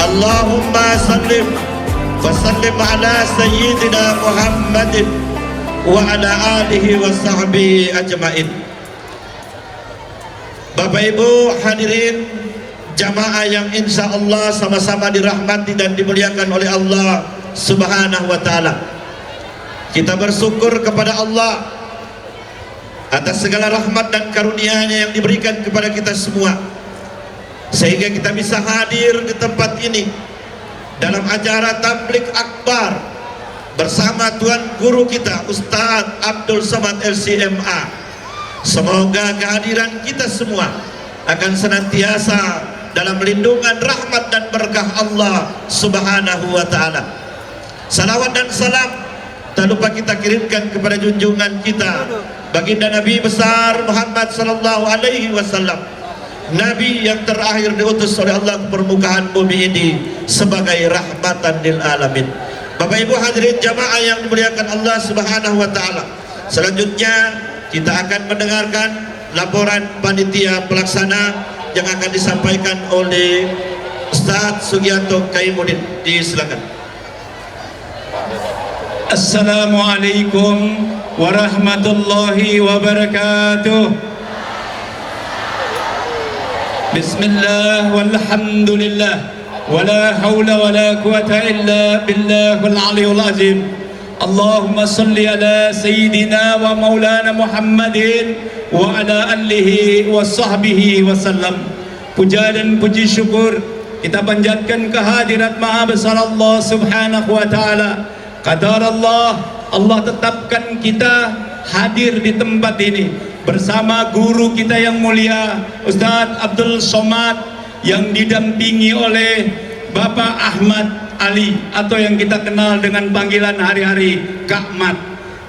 Allahumma sallim wa sallim ala sayyidina Muhammadin wa ala alihi wa sahbihi ajmain. Bapak Ibu hadirin jamaah yang insya Allah sama-sama dirahmati dan dimuliakan oleh Allah Subhanahu wa ta'ala. Kita bersyukur kepada Allah atas segala rahmat dan karunia-Nya yang diberikan kepada kita semua, sehingga kita bisa hadir di tempat ini dalam acara tabligh akbar bersama Tuan Guru kita Ustadz Abdul Somad LCMA. Semoga kehadiran kita semua akan senantiasa dalam lindungan rahmat dan berkah Allah Subhanahu wa ta'ala. Salawat dan salam tak lupa kita kirimkan kepada junjungan kita baginda Nabi besar Muhammad sallallahu alaihi wasallam, Nabi yang terakhir diutus oleh Allah ke permukaan bumi ini sebagai rahmatan lil alamin. Bapak Ibu hadirin jamaah yang dimuliakan Allah Subhanahu wa ta'ala, selanjutnya kita akan mendengarkan laporan panitia pelaksana yang akan disampaikan oleh Ustadz Sugianto Kaimuddin. Silakan. Assalamualaikum warahmatullahi wabarakatuh. Bismillah walhamdulillah wala hawla wala quwata illa billahil aliyul azim. Allahumma salli ala sayyidina wa maulana Muhammadin wa ala alihi wa sahbihi wa sallam. Puja dan puji syukur kita panjatkan kehadirat Maha Besar Allah Subhanahu wa ta'ala. Qadar Allah tetapkan kita hadir di tempat ini bersama guru kita yang mulia Ustadz Abdul Somad yang didampingi oleh Bapak Ahmad Ali atau yang kita kenal dengan panggilan hari-hari Kak Mat.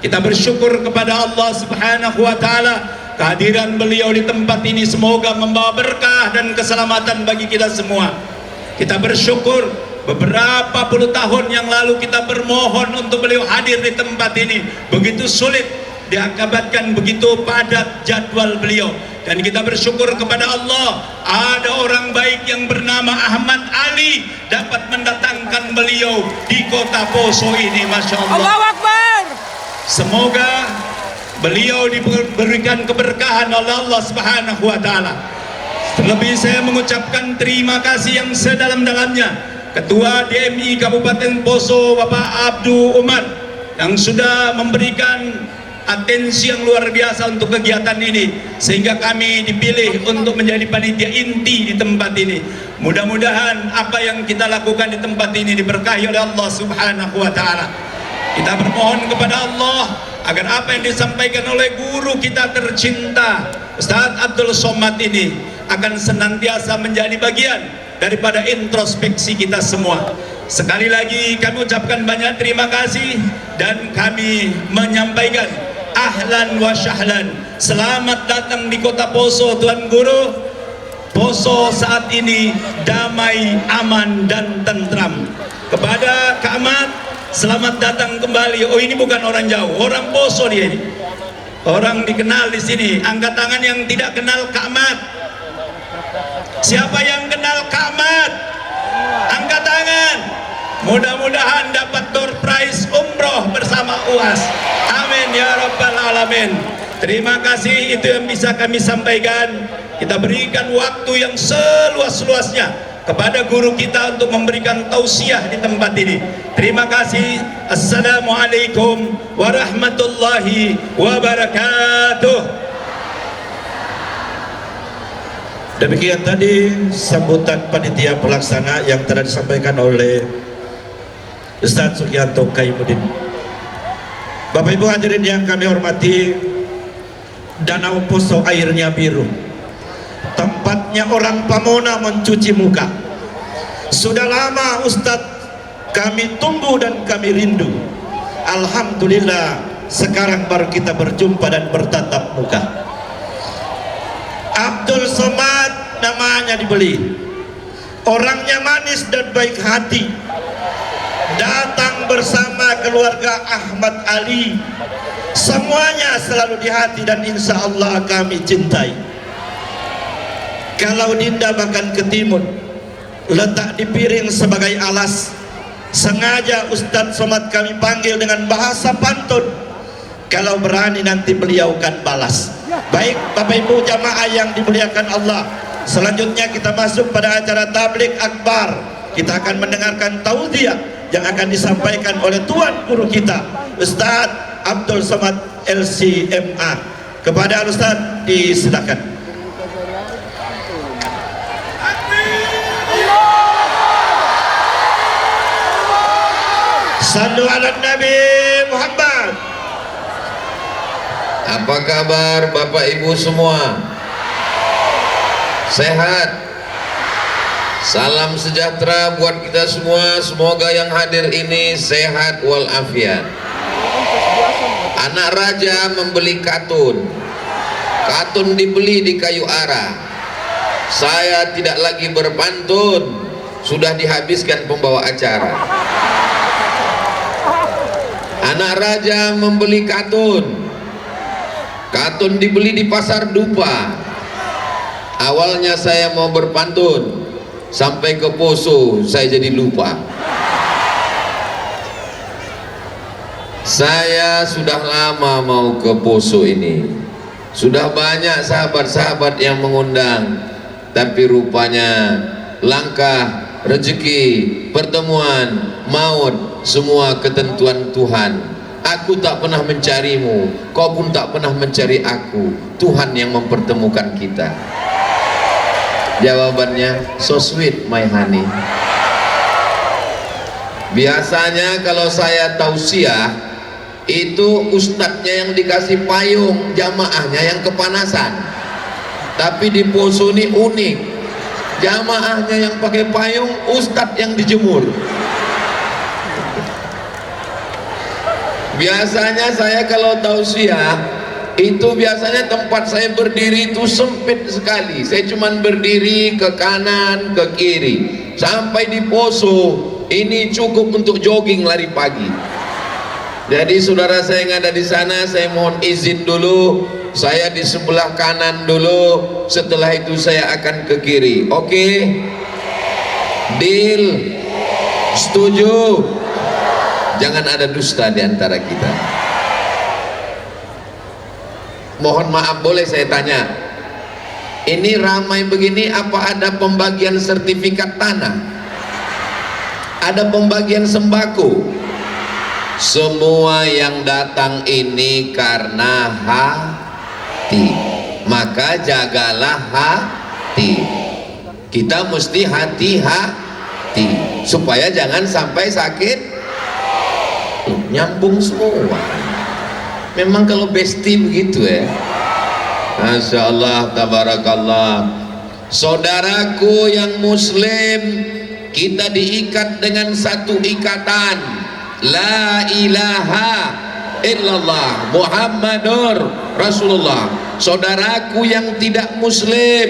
Kita bersyukur kepada Allah Subhanahu wa ta'ala kehadiran beliau di tempat ini semoga membawa berkah dan keselamatan bagi kita semua. Kita bersyukur beberapa puluh tahun yang lalu kita bermohon untuk beliau hadir di tempat ini, begitu sulit diakibatkan begitu padat jadwal beliau, dan kita bersyukur kepada Allah ada orang baik yang bernama Ahmad Ali dapat mendatangkan beliau di kota Poso ini. Masya Allah, Allahu Akbar. Semoga beliau diberikan keberkahan oleh Allah Subhanahu wa ta'ala. Terlebih saya mengucapkan terima kasih yang sedalam-dalamnya Ketua DMI Kabupaten Poso Bapak Abdul Umar yang sudah memberikan atensi yang luar biasa untuk kegiatan ini, sehingga kami dipilih untuk menjadi panitia inti di tempat ini. Mudah-mudahan apa yang kita lakukan di tempat ini diberkahi oleh Allah Subhanahu wa ta'ala. Kita bermohon kepada Allah agar apa yang disampaikan oleh guru kita tercinta Ustadz Abdul Somad ini akan senantiasa menjadi bagian daripada introspeksi kita semua. Sekali lagi kami ucapkan banyak terima kasih dan kami menyampaikan ahlan wa syahlan, selamat datang di kota Poso Tuan Guru. Poso saat ini damai, aman dan tentram. Kepada Kak Ahmad, selamat datang kembali. Oh, ini bukan orang jauh, orang Poso dia ini. Orang dikenal di sini. Angkat tangan yang tidak kenal Kak Ahmad. Siapa yang kenal Kak Ahmad? Angkat tangan. Mudah-mudahan dapat door prize umroh bersama UAS. Amin ya rabbal alamin. Terima kasih, itu yang bisa kami sampaikan. Kita berikan waktu yang seluas-luasnya kepada guru kita untuk memberikan tausiah di tempat ini. Terima kasih. Assalamualaikum warahmatullahi wabarakatuh. Demikian tadi sambutan panitia pelaksana yang telah disampaikan oleh Ustadz Sugianto Kaimuddin. Bapak Ibu hadirin yang kami hormati, Danau Poso airnya biru, tempatnya orang Pamona mencuci muka. Sudah lama Ustadz kami tunggu dan kami rindu. Alhamdulillah sekarang baru kita berjumpa dan bertatap muka. Abdul Somad namanya dibeli, orangnya manis dan baik hati, datang bersama keluarga Ahmad Ali, semuanya selalu di hati dan insya Allah kami cintai. Kalau Dinda makan ketimun, letak di piring sebagai alas. Sengaja Ustadz Somad kami panggil dengan bahasa pantun, kalau berani nanti beliau akan balas. Baik Bapak Ibu jamaah yang dimuliakan Allah, selanjutnya kita masuk pada acara tabligh akbar. Kita akan mendengarkan tausiah yang akan disampaikan oleh Tuan Guru kita Ustadz Abdul Somad LCMA. Kepada Ustadz disilakan. Sallu ala Nabi Muhammad. Apa kabar Bapak Ibu semua? Sehat? Salam sejahtera buat kita semua. Semoga yang hadir ini sehat walafiat. Anak raja membeli katun. Katun dibeli di kayu ara. Saya tidak lagi berpantun, sudah dihabiskan pembawa acara. Anak raja membeli katun. Katun dibeli di pasar dupa. Awalnya saya mau berpantun, sampai ke Poso saya jadi lupa. Saya sudah lama mau ke Poso ini. Sudah banyak sahabat-sahabat yang mengundang, tapi rupanya langkah, rezeki, pertemuan, maut, semua ketentuan Tuhan. Aku tak pernah mencarimu, kau pun tak pernah mencari aku. Tuhan yang mempertemukan kita. Jawabannya, so sweet my honey. Biasanya kalau saya tausiah, itu ustadznya yang dikasih payung, jamaahnya yang kepanasan. Tapi di Poso ini unik, jamaahnya yang pakai payung, ustadz yang dijemur. Biasanya saya kalau tausiah itu biasanya tempat saya berdiri itu sempit sekali. Saya cuma berdiri ke kanan, ke kiri. Sampai di Poso ini cukup untuk jogging lari pagi. Jadi saudara saya yang ada di sana, saya mohon izin dulu. Saya di sebelah kanan dulu. Setelah itu saya akan ke kiri. Oke? Deal? Setuju? Jangan ada dusta di antara kita. Mohon maaf, boleh saya tanya, ini ramai begini, apa ada pembagian sertifikat tanah? Ada pembagian sembako? Semua yang datang ini karena hati, maka jagalah hati. Kita mesti hati-hati supaya jangan sampai sakit. Nyambung semua. Memang kalau besti begitu ya. Masya Allah, tabarakallah. Saudaraku yang muslim, kita diikat dengan satu ikatan, la ilaha illallah Muhammadur Rasulullah. Saudaraku yang tidak muslim,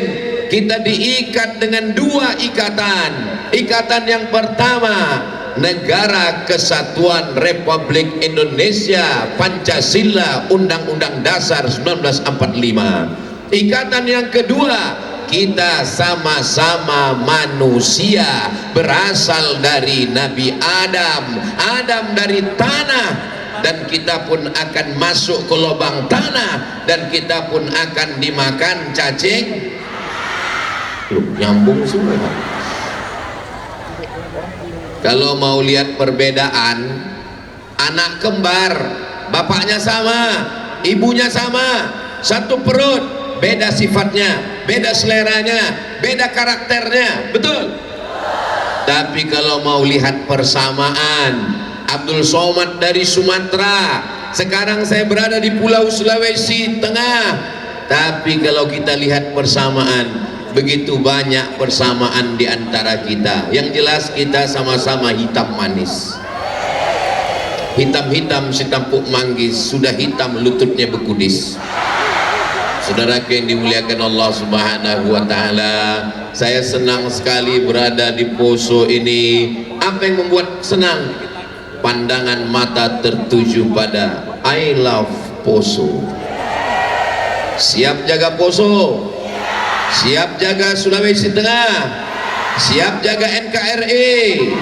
kita diikat dengan dua ikatan. Ikatan yang pertama, Negara Kesatuan Republik Indonesia, Pancasila, Undang-Undang Dasar 1945. Ikatan yang kedua, kita sama-sama manusia, berasal dari Nabi Adam, Adam dari tanah, dan kita pun akan masuk ke lubang tanah, dan kita pun akan dimakan cacing. Nyambung semua. Kalau mau lihat perbedaan, anak kembar, bapaknya sama, ibunya sama, satu perut, beda sifatnya, beda seleranya, beda karakternya, betul? Tapi kalau mau lihat persamaan, Abdul Somad dari Sumatera, sekarang saya berada di Pulau Sulawesi Tengah. Tapi kalau kita lihat persamaan, begitu banyak persamaan di antara kita. Yang jelas kita sama-sama hitam manis. Hitam-hitam si tampuk manggis, sudah hitam lututnya bekudis. Saudara yang dimuliakan Allah Subhanahu wa taala, saya senang sekali berada di Poso ini. Apa yang membuat senang? Pandangan mata tertuju pada I love Poso. Siap jaga Poso? Siap jaga Sulawesi Tengah? Siap jaga NKRI.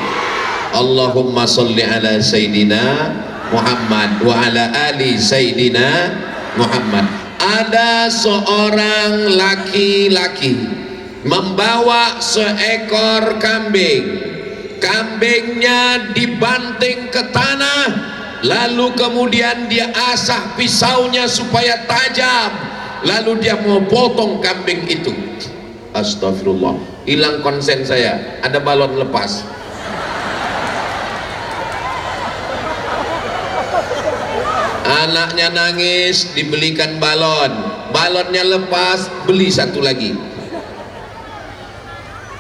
Allahumma sholli ala Sayyidina Muhammad wa ala ali Sayyidina Muhammad. Ada seorang laki-laki membawa seekor kambing. Kambingnya dibanting ke tanah, lalu kemudian dia asah pisaunya supaya tajam, lalu dia mau potong kambing itu. Astagfirullah, hilang konsen saya, ada balon lepas. Anaknya nangis, dibelikan balon, balonnya lepas, beli satu lagi.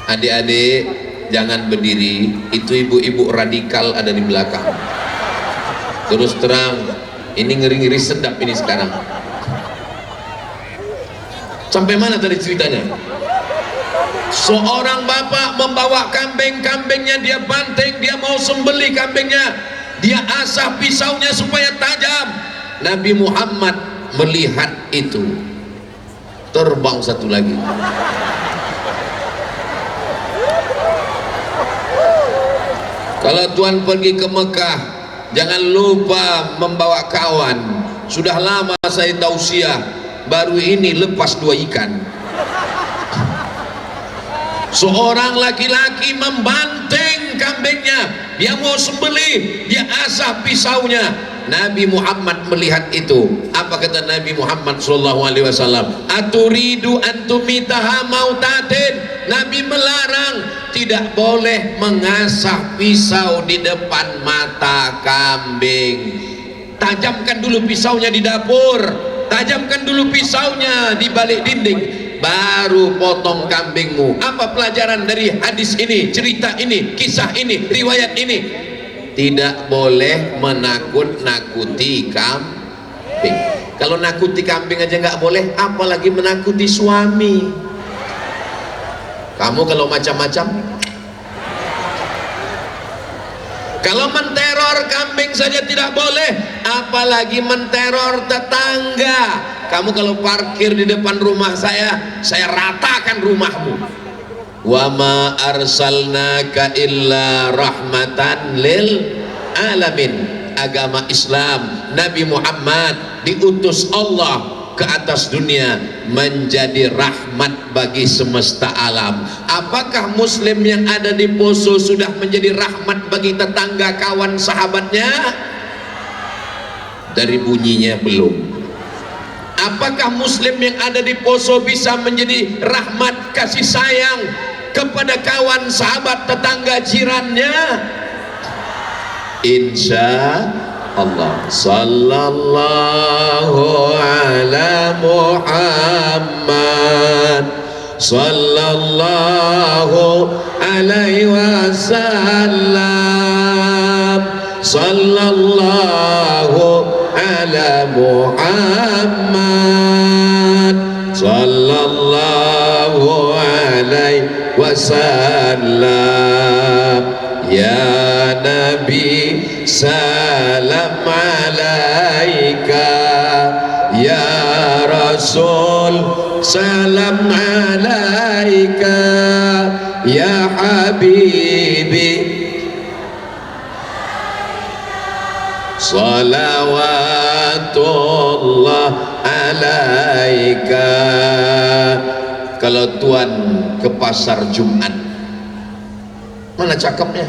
Adik-adik jangan berdiri, itu ibu-ibu radikal ada di belakang. Terus terang, ini ngeri-ngeri sedap ini sekarang. Sampai mana tadi ceritanya? Seorang bapak membawa kambing, kambingnya dia banting, dia mau sembelih kambingnya, dia asah pisaunya supaya tajam. Nabi Muhammad melihat itu, terbang satu lagi. Kalau Tuhan pergi ke Mekah, jangan lupa membawa kawan. Sudah lama saya tausiah, baru ini lepas 2 ikan. Seorang laki-laki membanting kambingnya, dia mau sembelih, dia asah pisaunya. Nabi Muhammad melihat itu. Apa kata Nabi Muhammad SAW? Aturidu antumitaha mautatin. Nabi melarang, tidak boleh mengasah pisau di depan mata kambing. Tajamkan dulu pisaunya di dapur, tajamkan dulu pisaunya di balik dinding, baru potong kambingmu. Apa pelajaran dari hadis ini, cerita ini, kisah ini, riwayat ini? Tidak boleh menakut-nakuti kambing. Kalau nakuti kambing aja nggak boleh, apalagi menakuti suami. Kamu kalau macam-macam, kalau menteror kambing saja tidak boleh, apalagi menteror tetangga. Kamu kalau parkir di depan rumah saya ratakan rumahmu. Wa ma arsalnaka illa rahmatan lil alamin. Agama Islam, Nabi Muhammad diutus Allah ke atas dunia menjadi rahmat bagi semesta alam. Apakah muslim yang ada di Poso sudah menjadi rahmat bagi tetangga, kawan, sahabatnya? Dari bunyinya belum. Apakah muslim yang ada di Poso bisa menjadi rahmat, kasih sayang kepada kawan, sahabat, tetangga, jirannya? Insya Allah. Sallallahu ala Muhammad, sallallahu alaihi wasallam, sallallahu ala Muhammad, sallallahu alaihi wasallam. Ya Nabi salam alaika, ya Rasul salam alaika, ya Habibi salawatullah alaika. Kalau Tuan ke pasar Jumat, mana cakepnya?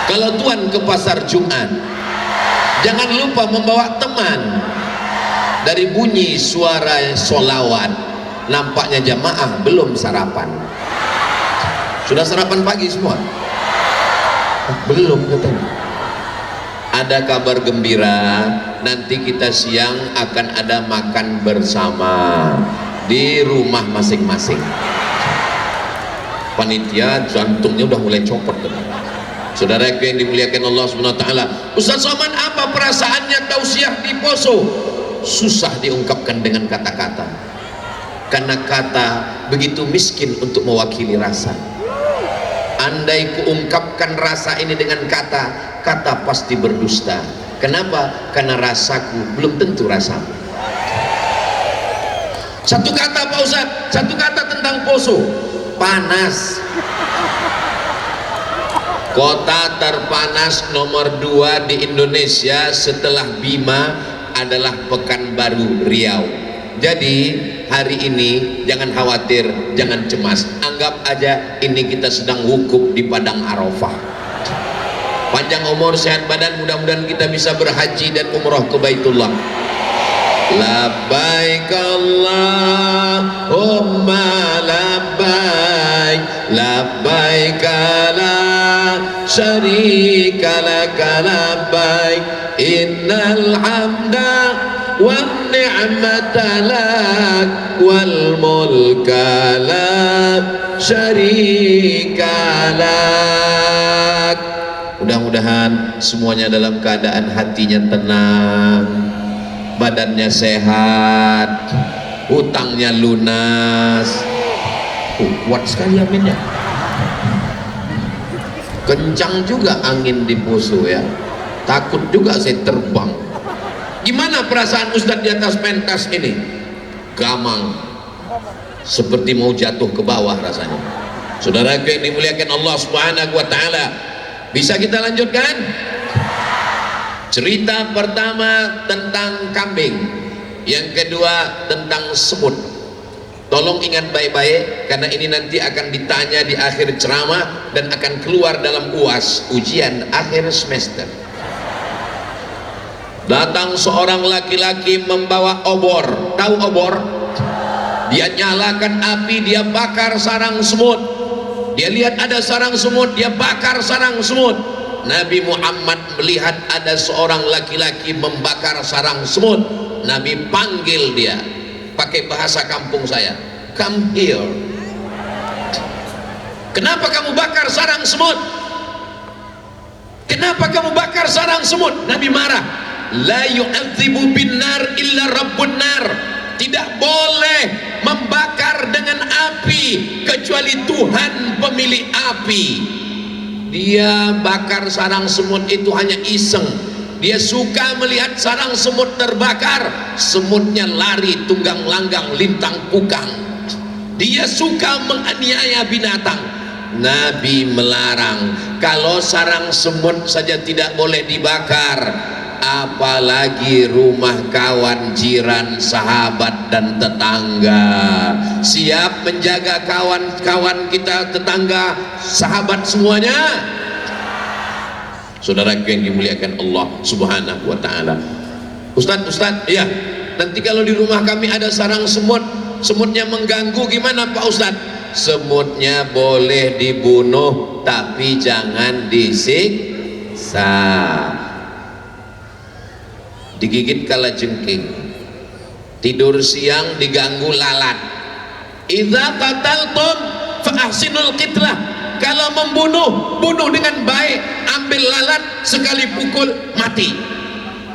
Kalau Tuan ke pasar Jumat, jangan lupa membawa teman. Dari bunyi suara solawat, nampaknya jamaah belum sarapan. Sudah sarapan pagi semua? Belum katanya. Ada kabar gembira, nanti kita siang akan ada makan bersama di rumah masing-masing. Panitia jantungnya udah mulai copot. Saudara yang dimuliakan Allah Subhanahu wa taala, Ustaz Somad, apa perasaannya tausiah di Poso? Susah diungkapkan dengan kata-kata, karena kata begitu miskin untuk mewakili rasa. Andai kuungkapkan rasa ini dengan kata, kata pasti berdusta. Kenapa? Karena rasaku belum tentu rasamu. Satu kata Pak Ustaz, satu kata tentang Poso. panas. Kota terpanas nomor 2 di Indonesia setelah Bima adalah Pekanbaru, Riau. Jadi hari ini jangan khawatir, jangan cemas, anggap aja ini kita sedang wukuf di padang Arafah. Panjang umur, sehat badan, mudah-mudahan kita bisa berhaji dan umroh ke Baitullah. Labbaik Allahumma labbaik, labbaik la syarika laka labbaik, innal hamda wan ni'mata lak wal mulka la syarika lak. Mudah-mudahan semuanya dalam keadaan hatinya tenang, badannya sehat, hutangnya lunas. Kuat sekali aminnya. Kencang juga angin di Poso ya. Takut juga saya terbang. Gimana perasaan Ustadz di atas pentas ini? Gamang, seperti mau jatuh ke bawah rasanya. Saudara yang dimuliakan Allah Subhanahu wa taala, bisa kita lanjutkan? Cerita pertama tentang kambing, yang kedua tentang semut. Tolong ingat baik-baik, karena ini nanti akan ditanya di akhir ceramah dan akan keluar dalam UAS, ujian akhir semester. Datang seorang laki-laki membawa obor. Tahu obor? Dia nyalakan api, dia bakar sarang semut. Dia lihat ada sarang semut, dia bakar sarang semut. Nabi Muhammad melihat ada seorang laki-laki membakar sarang semut. Nabi panggil dia pakai bahasa kampung saya, come here. Kenapa kamu bakar sarang semut? Kenapa kamu bakar sarang semut? Nabi marah. La yu'adzibu binnar illa rabbun nar. Tidak boleh membakar dengan api kecuali Tuhan pemilik api. Dia bakar sarang semut itu hanya iseng. Dia suka melihat sarang semut terbakar, semutnya lari tunggang langgang lintang pukang. Dia suka menganiaya binatang. Nabi melarang, kalau sarang semut saja tidak boleh dibakar, apalagi rumah kawan, jiran, sahabat dan tetangga. Siap menjaga kawan-kawan kita, tetangga, sahabat semuanya? Saudara yang dimuliakan Allah Subhanahu wa taala. Ustadz, ya, nanti kalau di rumah kami ada sarang semut, semutnya mengganggu, gimana Pak Ustadz? Semutnya boleh dibunuh tapi jangan disiksa. Digigit kalajengking, tidur siang diganggu lalat. Idza qataltum fa ahsinul qitlah. Kalau membunuh, bunuh dengan baik, ambil lalat, sekali pukul mati.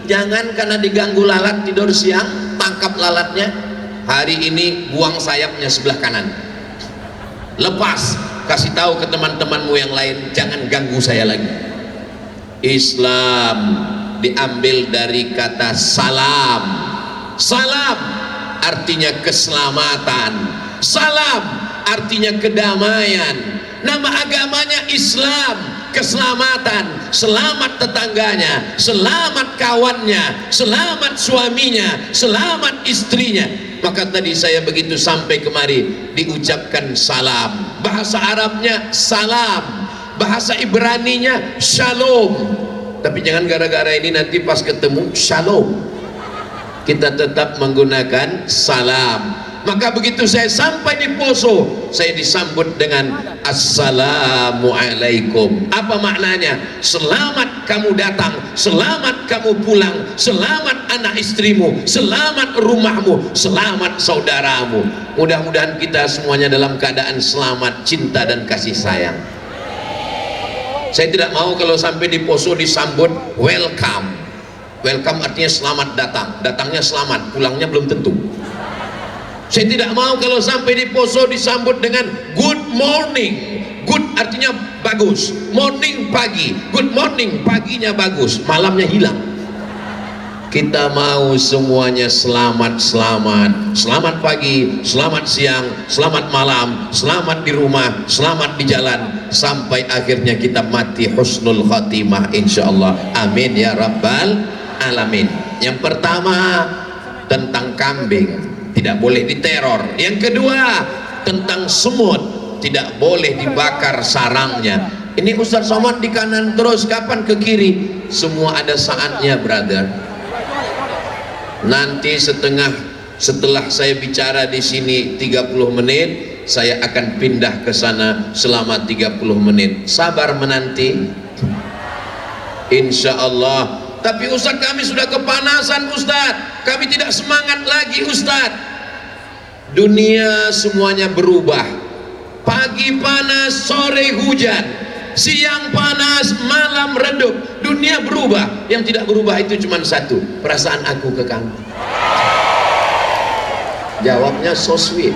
Jangan karena diganggu lalat tidur siang, tangkap lalatnya. Hari ini buang sayapnya sebelah kanan, lepas, kasih tahu ke teman-temanmu yang lain, jangan ganggu saya lagi. Islam diambil dari kata salam. Salam artinya keselamatan, salam artinya kedamaian. Nama agamanya Islam, keselamatan, selamat tetangganya, selamat kawannya, selamat suaminya, selamat istrinya. Maka tadi saya begitu sampai kemari diucapkan salam. Bahasa Arabnya salam, bahasa Ibraninya shalom. Tapi jangan gara-gara ini nanti pas ketemu shalom kita tetap menggunakan salam. Maka begitu saya sampai di Poso, saya disambut dengan Assalamualaikum. Apa maknanya? Selamat kamu datang, selamat kamu pulang, selamat anak istrimu, selamat rumahmu, selamat saudaramu. Mudah-mudahan kita semuanya dalam keadaan selamat, cinta dan kasih sayang. Saya tidak mau kalau sampai di Poso disambut welcome. Welcome artinya selamat datang, datangnya selamat, pulangnya belum tentu. Saya tidak mau kalau sampai di Poso disambut dengan good morning. Good artinya bagus, morning pagi, good morning paginya bagus, malamnya hilang. Kita mau semuanya selamat-selamat. Selamat pagi, selamat siang, selamat malam, selamat di rumah, selamat di jalan, sampai akhirnya kita mati husnul khatimah insyaallah. Amin ya rabbal alamin. Yang pertama tentang kambing, tidak boleh diteror. Yang kedua tentang semut, tidak boleh dibakar sarangnya. Ini Ustaz Somad di kanan terus, kapan ke kiri? Semua ada saatnya, brother. Nanti setelah saya bicara di sini 30 menit, saya akan pindah ke sana selama 30 menit. Sabar menanti, insya Allah. Tapi Ustaz, kami sudah kepanasan Ustaz, kami tidak semangat lagi Ustaz. Dunia semuanya berubah. Pagi panas, sore hujan, siang panas, malam redup. Dunia berubah. Yang tidak berubah itu cuma satu, perasaan aku ke kamu. Jawabnya so sweet.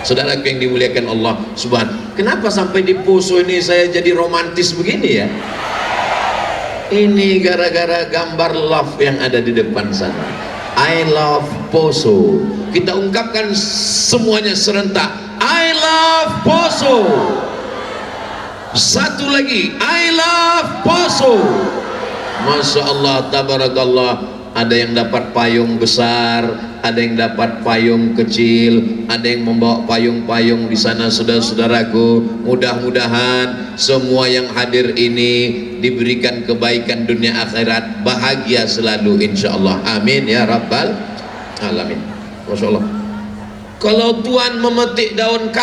Saudaraku yang dimuliakan Allah Subhanahu. Kenapa sampai di Poso ini saya jadi romantis begini ya? Ini gara-gara gambar love yang ada di depan sana. I love Poso. Kita ungkapkan semuanya serentak. I love Poso. Satu lagi, I love Poso. Masya Allah, tabarakallah. Ada yang dapat payung besar, ada yang dapat payung kecil, ada yang membawa payung-payung di sana. Saudara-saudaraku, mudah-mudahan semua yang hadir ini diberikan kebaikan dunia akhirat, bahagia selalu insyaallah. Amin ya rabbal alamin. Masya Allah. Kalau Tuhan memetik daun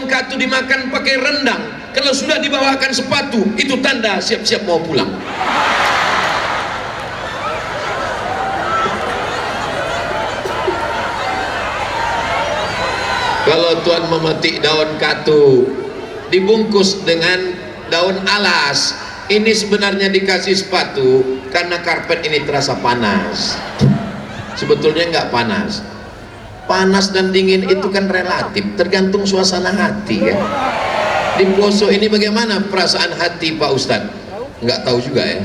katu dimakan pakai rendang, kalau sudah dibawakan sepatu, itu tanda siap-siap mau pulang. Kalau Tuhan memetik daun katu dibungkus dengan daun alas, ini sebenarnya dikasih sepatu karena karpet ini terasa panas. Sebetulnya nggak panas. Panas dan dingin itu kan relatif, tergantung suasana hati ya. Di Poso ini bagaimana perasaan hati Pak Ustadz? Nggak tahu juga ya.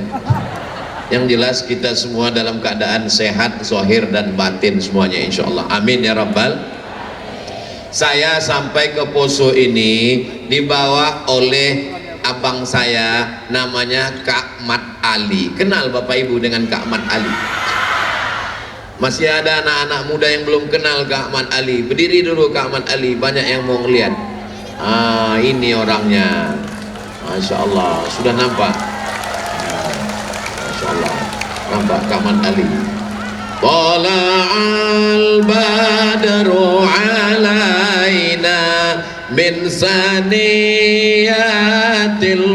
Yang jelas kita semua dalam keadaan sehat, zahir dan batin semuanya insya Allah. Amin ya rabbal. Saya sampai ke Poso ini dibawa oleh abang saya, namanya Kak Mat Ali. Kenal Bapak Ibu dengan Kak Mat Ali? Masih ada anak-anak muda yang belum kenal Kak Mat Ali. Berdiri dulu Kak Mat Ali, banyak yang mau ngeliat. Ini orangnya. Masya Allah, sudah nampak? Masya Allah, nampak Kak Mat Ali. Tala'al badru alaina min saniyatil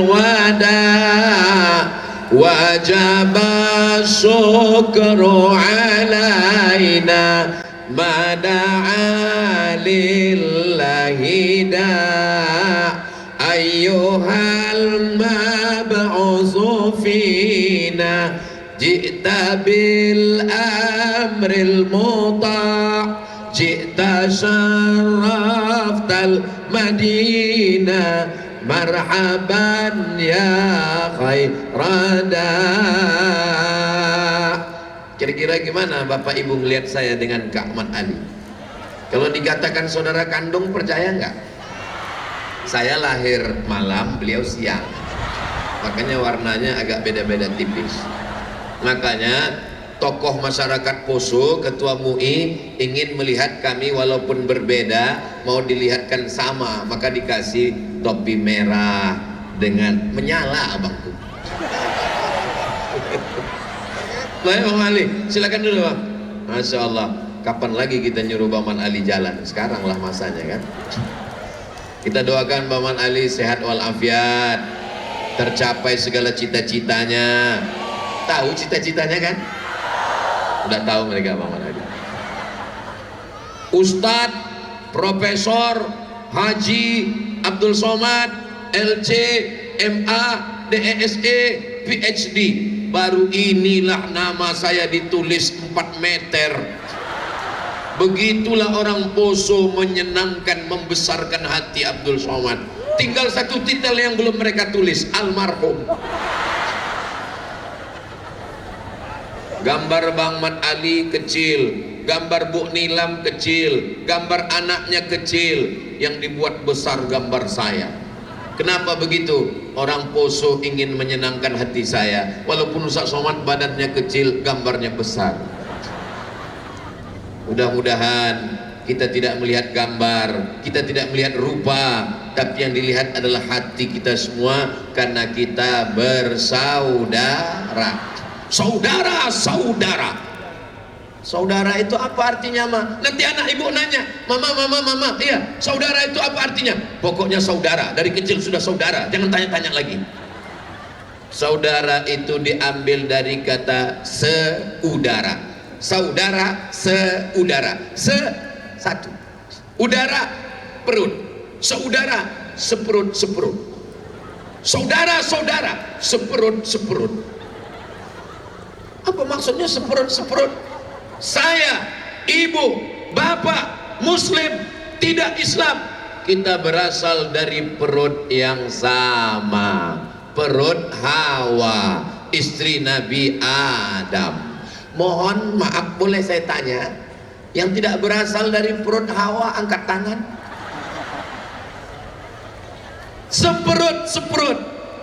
wada' wajaba syukru alaina mada'a lillahi da' ayyuhal mab'usu fina ji'ta bil amril muta' ji'ta syaraftal madinah marhaban ya khairada. Kira-kira gimana Bapak Ibu melihat saya dengan Kak Mat Ali? Kalau dikatakan saudara kandung, percaya nggak? Saya lahir malam, beliau siang, makanya warnanya agak beda-beda tipis. Makanya tokoh masyarakat Poso, Ketua MUI ingin melihat kami walaupun berbeda, mau dilihatkan sama, maka dikasih topi merah dengan menyala abangku. Baik Bang Ali, silakan dulu Bang. Masya Allah, kapan lagi kita nyuruh Bang Man Ali jalan? Sekarang lah masanya kan. Kita doakan Bang Man Ali sehat walafiat, tercapai segala cita-citanya. Tahu cita-citanya kan? Udah tahu mereka Bang Man Ali. Ustadz, Profesor, Haji Abdul Somad, LC, MA, DESE, PhD. Baru inilah nama saya ditulis 4 meter. Begitulah orang Poso menyenangkan, membesarkan hati Abdul Somad. Tinggal satu titel yang belum mereka tulis, almarhum. Gambar Bang Mat Ali kecil, gambar Bu Nilam kecil, gambar anaknya kecil, yang dibuat besar gambar saya. Kenapa begitu? Orang Poso ingin menyenangkan hati saya. Walaupun Ustaz Somad badannya kecil, gambarnya besar. Mudah-mudahan kita tidak melihat gambar, kita tidak melihat rupa, tapi yang dilihat adalah hati kita semua, karena kita bersaudara. Saudara, saudara. Saudara itu apa artinya, Ma? Nanti anak ibu nanya, mama, iya, saudara itu apa artinya? Pokoknya saudara, dari kecil sudah saudara, jangan tanya-tanya lagi. Saudara itu diambil dari kata seudara. Saudara, seudara. Satu. Udara, perut. Saudara, seperut. Saudara, seperut. Apa maksudnya seperut? Saya, ibu, bapak, muslim, tidak Islam, kita berasal dari perut yang sama, perut Hawa, istri Nabi Adam. Mohon maaf, boleh saya tanya, yang tidak berasal dari perut Hawa angkat tangan. Seperut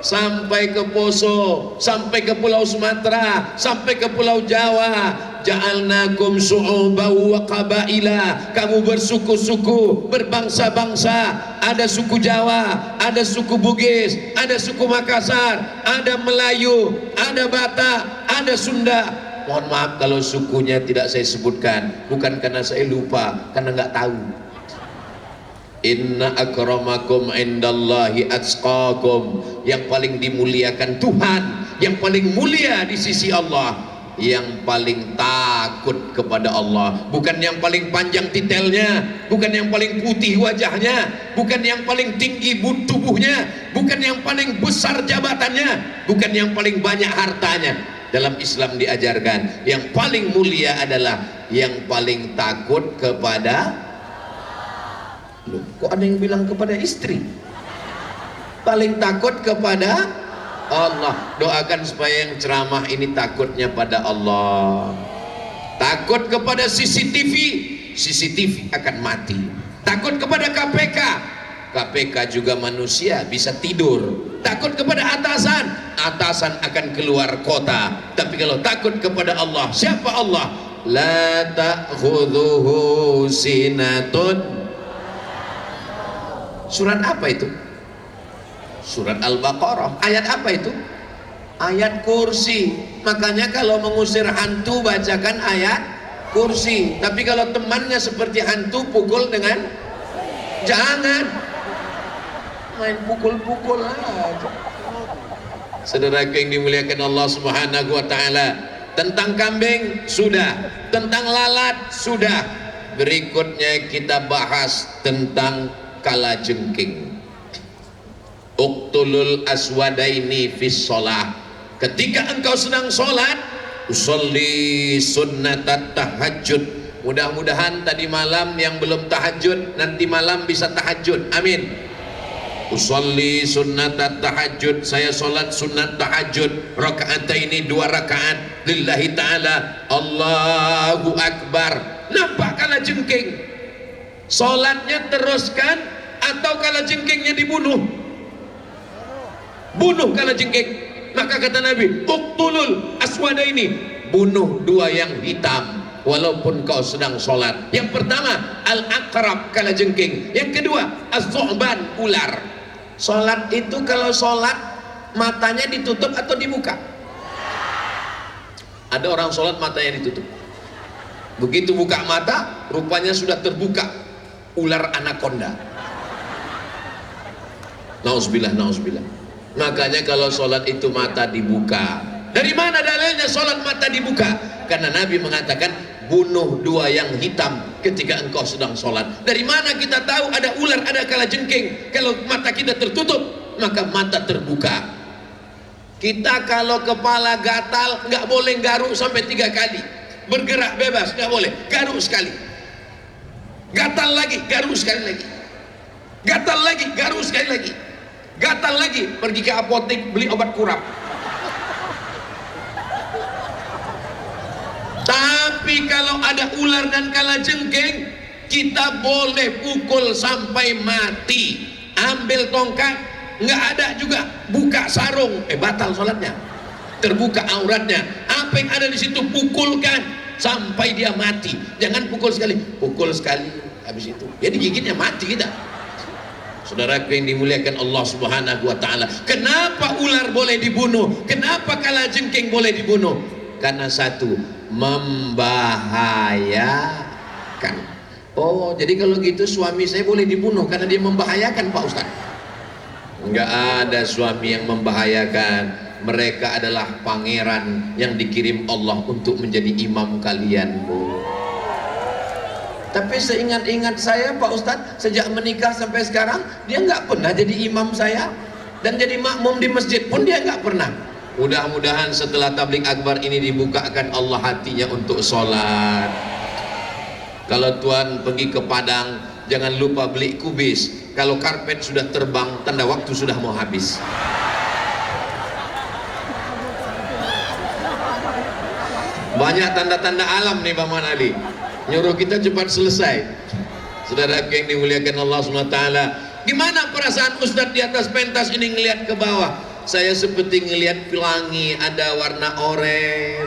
sampai ke Poso, sampai ke Pulau Sumatera, sampai ke Pulau Jawa. Ja'alnakum syu'uban wa qabaila, kamu bersuku-suku, berbangsa-bangsa. Ada suku Jawa, ada suku Bugis, ada suku Makassar, ada Melayu, ada Batak, ada Sunda. Mohon maaf kalau sukunya tidak saya sebutkan, bukan karena saya lupa, karena nggak tahu. Inna akramakum indallahi atqakum, yang paling dimuliakan Tuhan, yang paling mulia di sisi Allah, yang paling takut kepada Allah, bukan yang paling panjang titelnya, bukan yang paling putih wajahnya, bukan yang paling tinggi tubuhnya, bukan yang paling besar jabatannya, bukan yang paling banyak hartanya. Dalam Islam diajarkan yang paling mulia adalah yang paling takut kepada. Loh, kok ada yang bilang kepada istri? Paling takut kepada Allah. Doakan supaya yang ceramah ini takutnya pada Allah. Takut kepada CCTV akan mati. Takut kepada KPK juga manusia, bisa tidur. Takut kepada atasan akan keluar kota. Tapi kalau takut kepada Allah, siapa Allah? La ta'khudhuhu sinatun. Surat apa itu? Surat Al-Baqarah. Ayat apa itu? Ayat kursi. Makanya kalau mengusir hantu bacakan ayat kursi. Tapi kalau temannya seperti hantu, pukul dengan, jangan main pukul-pukul aja. Saudaraku yang dimuliakan Allah Subhanahu wa taala, tentang kambing sudah, tentang lalat sudah. Berikutnya kita bahas tentang kalajengking. Uqtulul aswadaini fis shalah. Ketika engkau sedang sholat, usolli sunnatat tahajud. Mudah-mudahan tadi malam yang belum tahajud, nanti malam bisa tahajud. Amin. Usolli sunnatat tahajud, saya sholat sunat tahajud, rakaataini, 2 rakaat lillahi ta'ala. Allahu Akbar. Nampak kalajengking? Sholatnya teruskan atau kalajengkingnya dibunuh? Bunuh kalajengking. Maka kata Nabi, uqtulul aswadaini, bunuh 2 yang hitam walaupun kau sedang sholat. Yang pertama al-aqrab, kalajengking. Yang kedua az-zu'ban, ular. Sholat itu kalau sholat matanya ditutup atau dibuka? Ada orang sholat matanya ditutup. Begitu buka mata, rupanya sudah terbuka ular anaconda. Nauzubillah. Makanya kalau sholat itu mata dibuka. Dari mana dalilnya sholat mata dibuka? Karena Nabi mengatakan bunuh 2 yang hitam ketika engkau sedang sholat. Dari mana kita tahu ada ular, ada kalajengking? Kalau mata kita tertutup, maka mata terbuka. Kita kalau kepala gatal nggak boleh garuk sampai 3 kali. Bergerak bebas nggak boleh, garuk sekali. Gatal lagi, garuk sekali lagi. Gatal lagi, garuk sekali lagi. Gatal lagi, pergi ke apotek beli obat kurap. Tapi kalau ada ular dan kalajengking, kita boleh pukul sampai mati. Ambil tongkat, nggak ada juga, buka sarung, batal sholatnya, terbuka auratnya. Apa yang ada di situ pukulkan sampai dia mati. Jangan pukul sekali, habis itu ya digigitnya mati kita. Saudaraku yang dimuliakan Allah Subhanahu wa taala, kenapa ular boleh dibunuh? Kenapa kalajengking boleh dibunuh? Karena satu, membahayakan. Oh, jadi kalau gitu suami saya boleh dibunuh karena dia membahayakan, Pak Ustaz? Enggak ada suami yang membahayakan. Mereka adalah pangeran yang dikirim Allah untuk menjadi imam kalian, Bu. Tapi seingat-ingat saya, Pak Ustadz, sejak menikah sampai sekarang dia nggak pernah jadi imam saya, dan jadi makmum di masjid pun dia nggak pernah. Mudah-mudahan setelah tabligh akbar ini dibukakan Allah hatinya untuk sholat. Kalau Tuhan pergi ke Padang, jangan lupa beli kubis. Kalau karpet sudah terbang, tanda waktu sudah mau habis. Banyak tanda-tanda alam nih Bang Ali, nyuruh kita cepat selesai. Saudara yang dimuliakan Allah SWT, gimana perasaan Ustadz di atas pentas ini ngelihat ke bawah? Saya seperti ngelihat pelangi, ada warna oranye,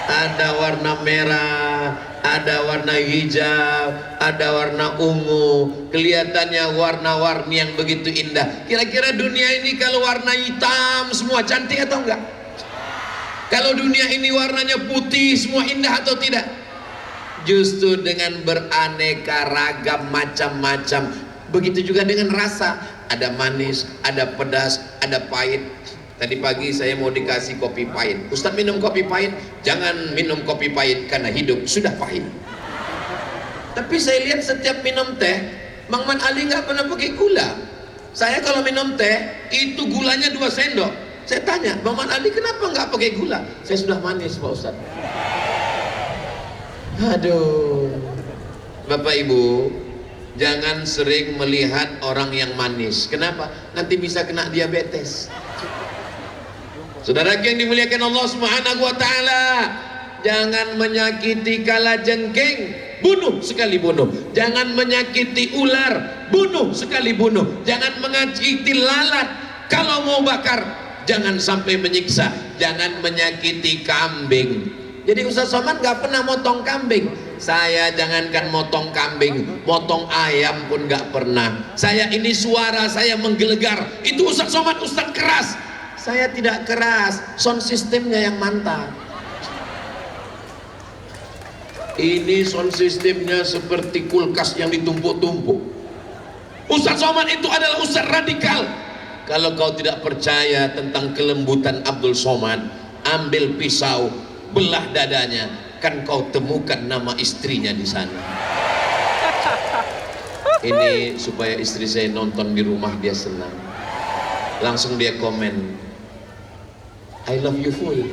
ada warna merah, ada warna hijau, ada warna ungu. Kelihatannya warna-warni yang begitu indah. Kira-kira dunia ini kalau warna hitam semua cantik atau enggak? Kalau dunia ini warnanya putih semua indah atau tidak? Justru dengan beraneka ragam macam-macam. Begitu juga dengan rasa, ada manis, ada pedas, ada pahit. Tadi pagi saya mau dikasih kopi pahit. Ustaz minum kopi pahit? Jangan minum kopi pahit karena hidup sudah pahit. Tapi saya lihat setiap minum teh, Bang Man Ali nggak pernah pakai gula. Saya kalau minum teh itu gulanya 2 sendok. Saya tanya, Bang Man Ali kenapa nggak pakai gula? Saya sudah manis, Pak Ustaz. Aduh, Bapak Ibu, jangan sering melihat orang yang manis. Kenapa? Nanti bisa kena diabetes. Saudara yang dimuliakan Allah Subhanahu wa taala, jangan menyakiti kalajengking, bunuh sekali bunuh. Jangan menyakiti ular, bunuh sekali bunuh. Jangan menyakiti lalat, kalau mau bakar jangan sampai menyiksa. Jangan menyakiti kambing. Jadi Ustaz Somad gak pernah motong kambing. Saya jangankan motong kambing, motong ayam pun gak pernah. Saya ini suara saya menggelegar. Itu Ustaz Somad, Ustaz keras. Saya tidak keras, sound systemnya yang mantap. Ini sound systemnya seperti kulkas yang ditumpuk-tumpuk. Ustaz Somad itu adalah Ustaz radikal. Kalau kau tidak percaya tentang kelembutan Abdul Somad, ambil pisau, belah dadanya, kan kau temukan nama istrinya di sana. Ini supaya istri saya nonton di rumah dia senang. Langsung dia komen, I love you full.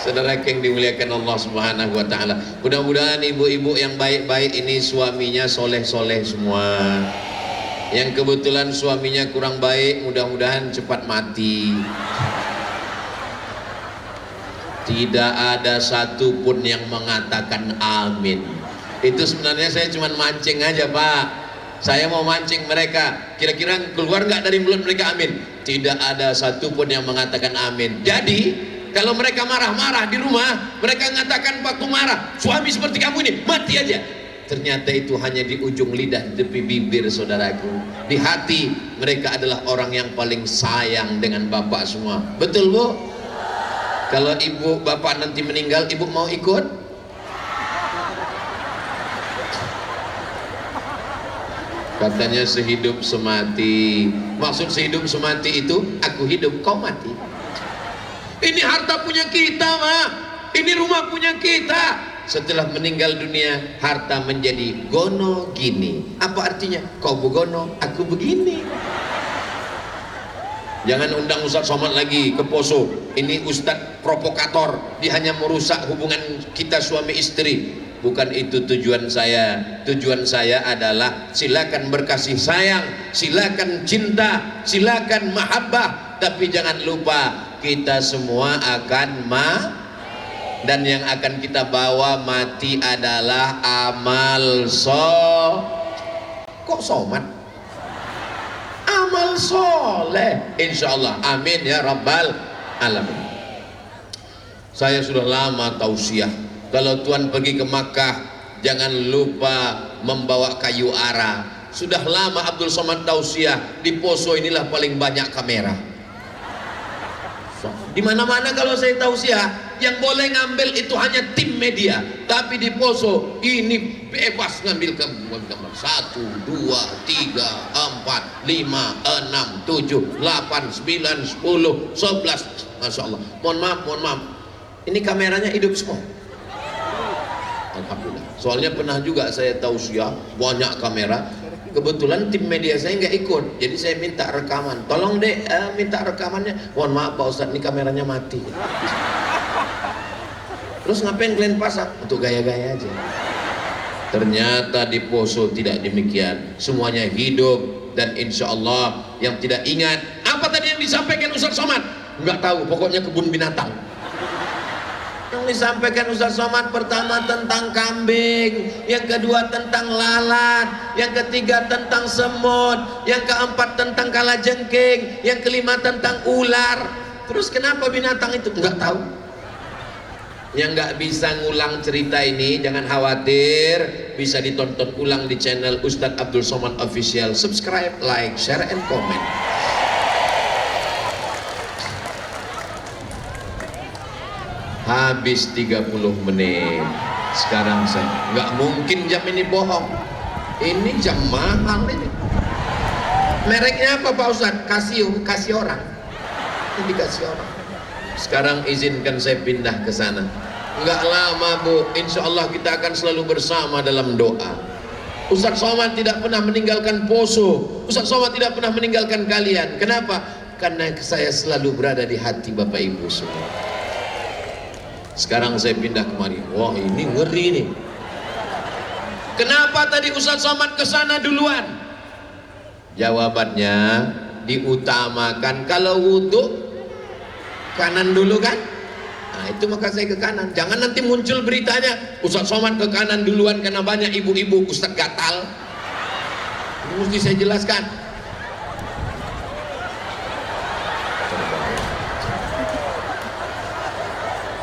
Saudara yang dimuliakan Allah Subhanahu wa taala, mudah-mudahan ibu-ibu yang baik-baik ini suaminya soleh-soleh semua. Yang kebetulan suaminya kurang baik, mudah-mudahan cepat mati. Tidak ada satupun yang mengatakan amin. Itu sebenarnya saya cuma mancing aja, Pak. Saya mau mancing mereka, kira-kira keluar nggak dari mulut mereka amin? Tidak ada satupun yang mengatakan amin. Jadi kalau mereka marah-marah di rumah, mereka mengatakan waktu marah, suami seperti kamu ini mati aja. Ternyata itu hanya di ujung lidah, di tepi bibir, saudaraku. Di hati mereka adalah orang yang paling sayang dengan bapak semua. Betul, Bu? Kalau ibu bapak nanti meninggal, ibu mau ikut? Katanya sehidup semati. Maksud sehidup semati itu, aku hidup, kau mati. Ini harta punya kita, Mak. Ini rumah punya kita. Setelah meninggal dunia, harta menjadi gono gini. Apa artinya? Kau begono, aku begini. Jangan undang Ustaz Somad lagi ke Poso. Ini Ustaz provokator. Dia hanya merusak hubungan kita suami istri. Bukan itu tujuan saya. Tujuan saya adalah silakan berkasih sayang, silakan cinta, silakan mahabbah. Tapi jangan lupa kita semua akan dan yang akan kita bawa mati adalah amal kok somat? Amal soleh, insyaallah. Amin ya rabbal alamin. Saya sudah lama tausiah, kalau tuan pergi ke Makkah jangan lupa membawa kayu arah. Sudah lama Abdul Somad tausiah, di Poso inilah paling banyak kamera. Di mana-mana kalau saya tausiah, yang boleh ngambil itu hanya tim media, tapi di Poso ini bebas ngambil gambar 1, 2, 3, 4, 5, 6, 7, 8, 9, 10, 11. Masya Allah. Mohon maaf, ini kameranya hidup semua. Alhamdulillah. Soalnya pernah juga saya tausiah banyak kamera, kebetulan tim media saya nggak ikut, jadi saya minta rekaman. Tolong deh minta rekamannya. Mohon maaf Pak Ustadz, ini kameranya mati. Terus ngapain kalian pasang? Untuk gaya-gaya aja. Ternyata di Poso tidak demikian, semuanya hidup. Dan insya Allah yang tidak ingat apa tadi yang disampaikan Ustadz Somad, nggak tahu, pokoknya kebun binatang. Yang disampaikan Ustaz Somad pertama tentang kambing, yang kedua tentang lalat, yang ketiga tentang semut, yang keempat tentang kalajengking, yang kelima tentang ular. Terus kenapa binatang itu? Enggak tahu. Yang nggak bisa ngulang cerita ini jangan khawatir, bisa ditonton ulang di channel Ustadz Abdul Somad Official. Subscribe, like, share, and comment. Habis 30 menit. Sekarang saya nggak mungkin jam ini bohong, ini jam mahal ini. Mereknya apa Pak Ustadz? Kasih orang. Ini dikasih orang. Sekarang izinkan saya pindah ke sana. Nggak lama Bu, insya Allah kita akan selalu bersama dalam doa. Ustadz Somad tidak pernah meninggalkan Poso, Ustadz Somad tidak pernah meninggalkan kalian. Kenapa? Karena saya selalu berada di hati Bapak Ibu semua. Sekarang saya pindah kemari. Wah, ini ngeri nih. Kenapa tadi Ustadz Somad ke sana duluan? Jawabannya diutamakan kalau wudhu kanan dulu kan? Nah, itu maka saya ke kanan. Jangan nanti muncul beritanya Ustadz Somad ke kanan duluan karena banyak ibu-ibu Ustadz gatal. Ini mesti saya jelaskan.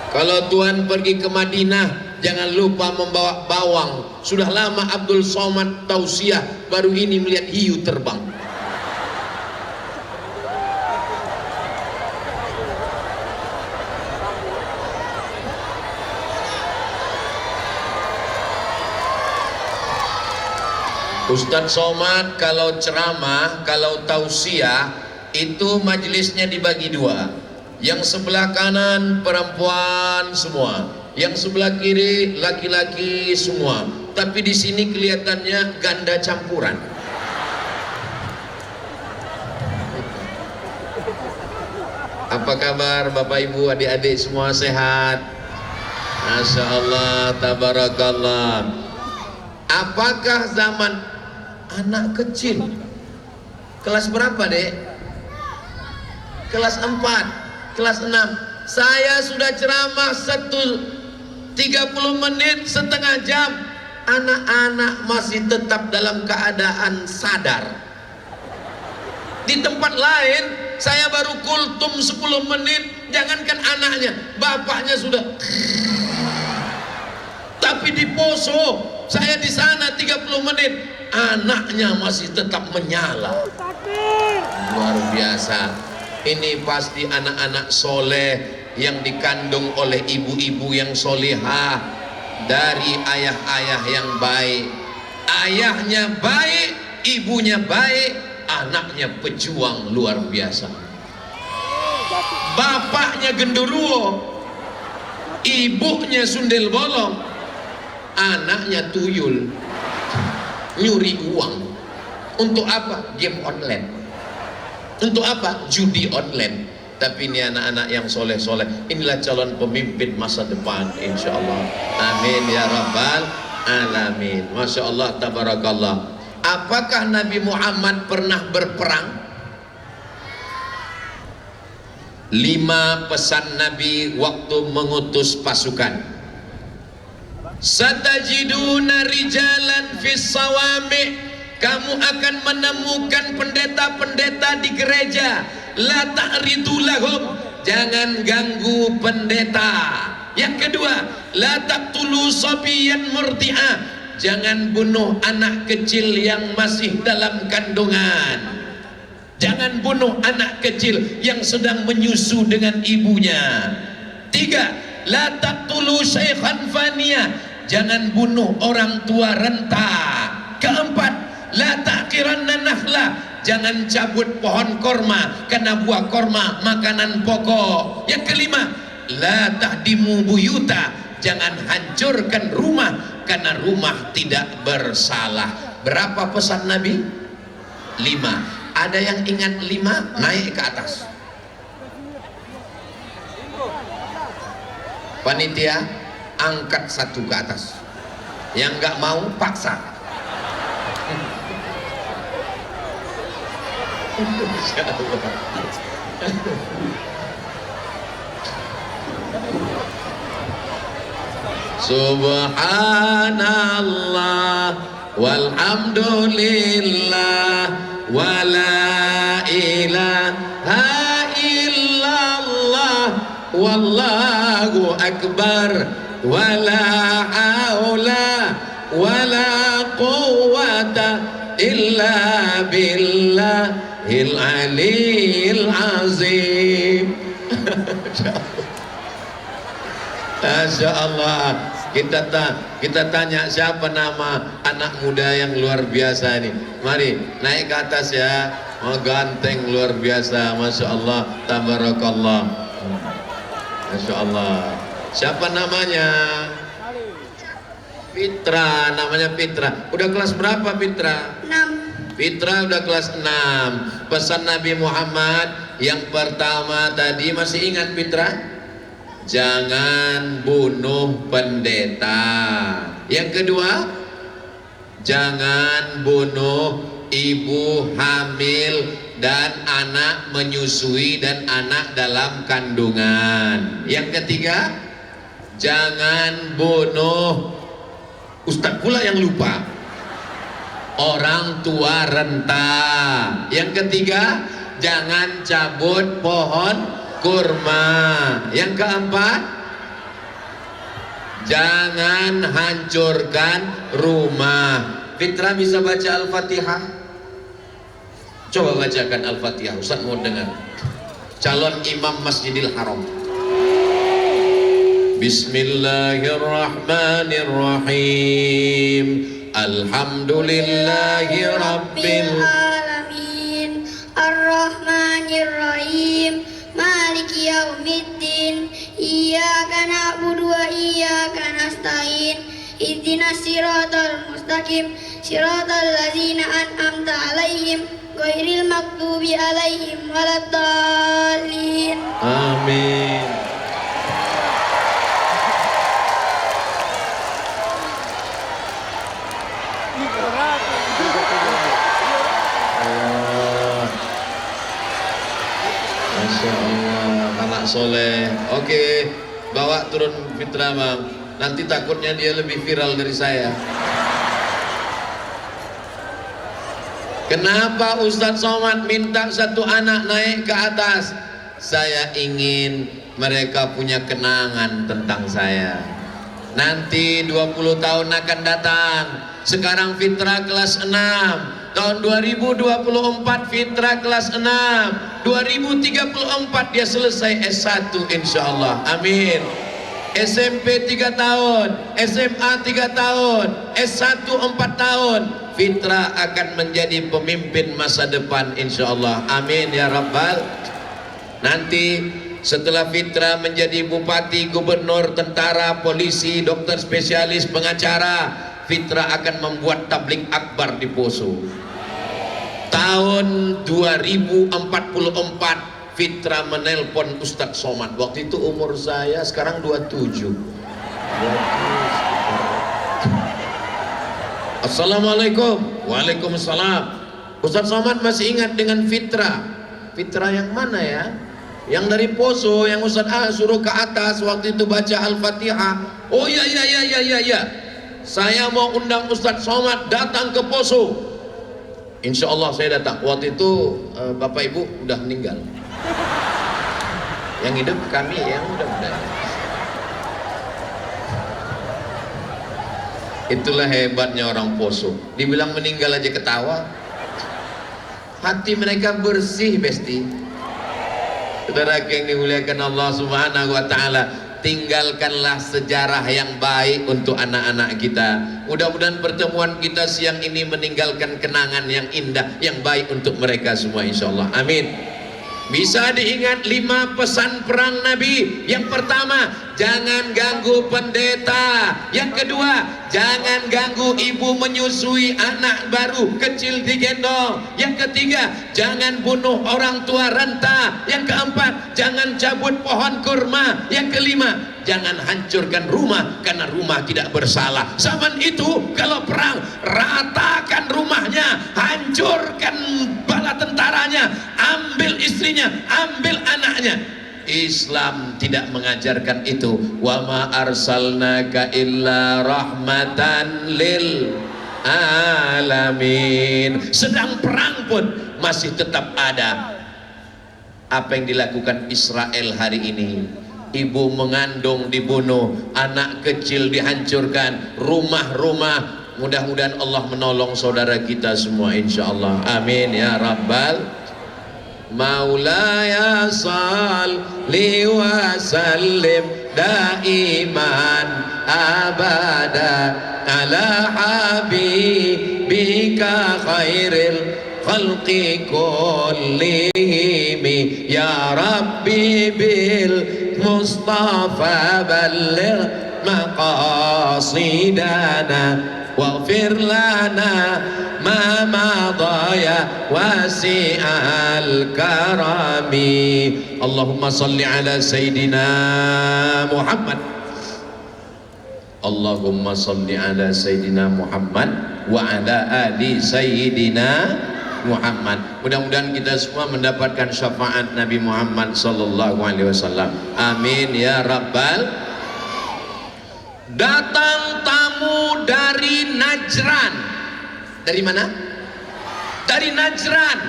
Kalau Tuhan pergi ke Madinah, jangan lupa membawa bawang. Sudah lama Abdul Somad tausiah, baru ini melihat hiu terbang. Ustadz Somad kalau ceramah, kalau tausiah, itu majelisnya dibagi dua. Yang sebelah kanan perempuan semua, yang sebelah kiri laki-laki semua. Tapi di sini kelihatannya ganda campuran. Apa kabar Bapak Ibu, adik-adik semua sehat? Masya Allah, tabarakallah. Apakah zaman anak kecil kelas berapa dek? Kelas 4, kelas 6. Saya sudah ceramah 30 menit, setengah jam, anak-anak masih tetap dalam keadaan sadar. Di tempat lain saya baru kultum 10 menit, jangankan anaknya, bapaknya sudah. Tapi di Poso saya di sana 30 menit, anaknya masih tetap menyala. Luar biasa. Ini pasti anak-anak soleh yang dikandung oleh ibu-ibu yang solehah, dari ayah-ayah yang baik. Ayahnya baik, ibunya baik, anaknya pejuang luar biasa. Bapaknya genderuwo, ibunya sundel bolong, anaknya tuyul, nyuri uang. Untuk apa? Game online. Untuk apa? Judi online. Tapi ini anak-anak yang soleh-soleh, inilah calon pemimpin masa depan insyaallah. Amin ya rabbal alamin. Masya Allah, tabarakallah. Apakah Nabi Muhammad pernah berperang? 5 pesan Nabi waktu mengutus pasukan. Satajiduna rijalan fis sawami, kamu akan menemukan pendeta-pendeta di gereja. La ta'ridu lahum, jangan ganggu pendeta. Yang kedua, la taqtulu sabiyan murdi'ah, jangan bunuh anak kecil yang masih dalam kandungan. Jangan bunuh anak kecil yang sedang menyusu dengan ibunya. 3, la taqtulu syaikhan faniya, jangan bunuh orang tua renta. 4, la taqiranna nakhla, jangan cabut pohon korma karena buah korma makanan pokok. Yang kelima, la tahdimu buyuta, jangan hancurkan rumah karena rumah tidak bersalah. Berapa pesan Nabi? 5. Ada yang ingat 5? Naik ke atas. Panitia, angkat 1 ke atas. Yang nggak mau paksa. Subhanallah walhamdulillah wala ilaha illallah wallahu akbar wala haula wala quwwata illa billahil aliyil azim. Masya Allah. Kita tanya siapa nama anak muda yang luar biasa ini. Mari naik ke atas ya. Oh, ganteng luar biasa, Masya Allah, tabarakallah. Masya Allah. Siapa namanya? Fitra, namanya Fitra. Udah kelas berapa Fitra? 6. Fitra udah kelas 6. Pesan Nabi Muhammad yang pertama tadi, masih ingat Fitra? Jangan bunuh pendeta. Yang kedua, jangan bunuh ibu hamil dan anak menyusui dan anak dalam kandungan. Yang ketiga, jangan bunuh, Ustadz pula yang lupa, orang tua renta. Yang ketiga, jangan cabut pohon kurma. Yang keempat, jangan hancurkan rumah. Fitra bisa baca Al-Fatihah? Coba bacakan Al-Fatihah, Ustaz mau dengar. Calon imam Masjidil Haram. Bismillahirrahmanirrahim. Alhamdulillahi rabbil alamin, ar-rahmanir-rahim, maliki yaumiddin, iyyaka na'budu wa iyyaka nasta'in, ihdinas siratal mustaqim, siratal ladzina an'amta 'alaihim ghairil maghdubi 'alaihim waladdallin. Amin. Masya Allah, anak soleh. Oke, bawa turun Fitra bang. Nanti takutnya dia lebih viral dari saya. Kenapa Ustadz Somad minta 1 anak naik ke atas? Saya ingin mereka punya kenangan tentang saya. Nanti 20 tahun akan datang. Sekarang Fitra kelas 6. Tahun 2024 Fitra kelas 6. 2034 dia selesai S1 insyaallah. Amin. SMP 3 tahun, SMA 3 tahun, S1 4 tahun. Fitra akan menjadi pemimpin masa depan insyaallah. Amin ya rabbal. Nanti setelah Fitra menjadi bupati, gubernur, tentara, polisi, dokter spesialis, pengacara, Fitra akan membuat tablik akbar di Poso. Tahun 2044 Fitra menelpon Ustadz Somad. Waktu itu umur saya sekarang 27. Assalamualaikum. Waalaikumsalam. Ustadz Somad masih ingat dengan Fitra? Fitra yang mana ya? Yang dari Poso, yang Ustaz suruh ke atas waktu itu baca Al-Fatihah. Oh iya. Saya mau undang Ustaz Somad datang ke Poso. Insya Allah saya datang. Waktu itu Bapak Ibu udah meninggal. Yang hidup kami yang udah. Itulah hebatnya orang Poso. Dibilang meninggal aja ketawa. Hati mereka bersih, Besti. Saudara yang dimuliakan Allah Subhanahu wa taala, tinggalkanlah sejarah yang baik untuk anak-anak kita. Mudah-mudahan pertemuan kita siang ini meninggalkan kenangan yang indah, yang baik untuk mereka semua, insyaallah. Amin. Bisa diingat 5 pesan perang Nabi. Yang pertama, jangan ganggu pendeta. Yang kedua, jangan ganggu ibu menyusui anak baru kecil digendong. Yang ketiga, jangan bunuh orang tua renta. Yang keempat, jangan cabut pohon kurma. Yang kelima, jangan hancurkan rumah karena rumah tidak bersalah. Zaman itu kalau perang, ratakan rumahnya, hancurkan bala tentaranya, ambil istrinya, ambil anaknya. Islam tidak mengajarkan itu. Wa ma arsalnaka illa rahmatan lil alamin. Sedang perang pun masih tetap ada. Apa yang dilakukan Israel hari ini? Ibu mengandung dibunuh, anak kecil dihancurkan, rumah-rumah. Mudah-mudahan Allah menolong saudara kita semua, insyaallah. Amin ya rabbal Maulaya salli wa sallim daiman abada ala habibika khairil khalqi kullihim ya rabbi bil mustafa balligh maqasidana waghfir lana ma madaya wasi'al karami. Allahumma salli ala Sayyidina Muhammad. Allahumma salli ala Sayyidina Muhammad wa ala ali Sayyidina Muhammad. Mudah-mudahan kita semua mendapatkan syafaat Nabi Muhammad sallallahu alaihi wasallam. Amin ya rabbal. Datang tamu dari Najran. Dari mana? Dari Najran.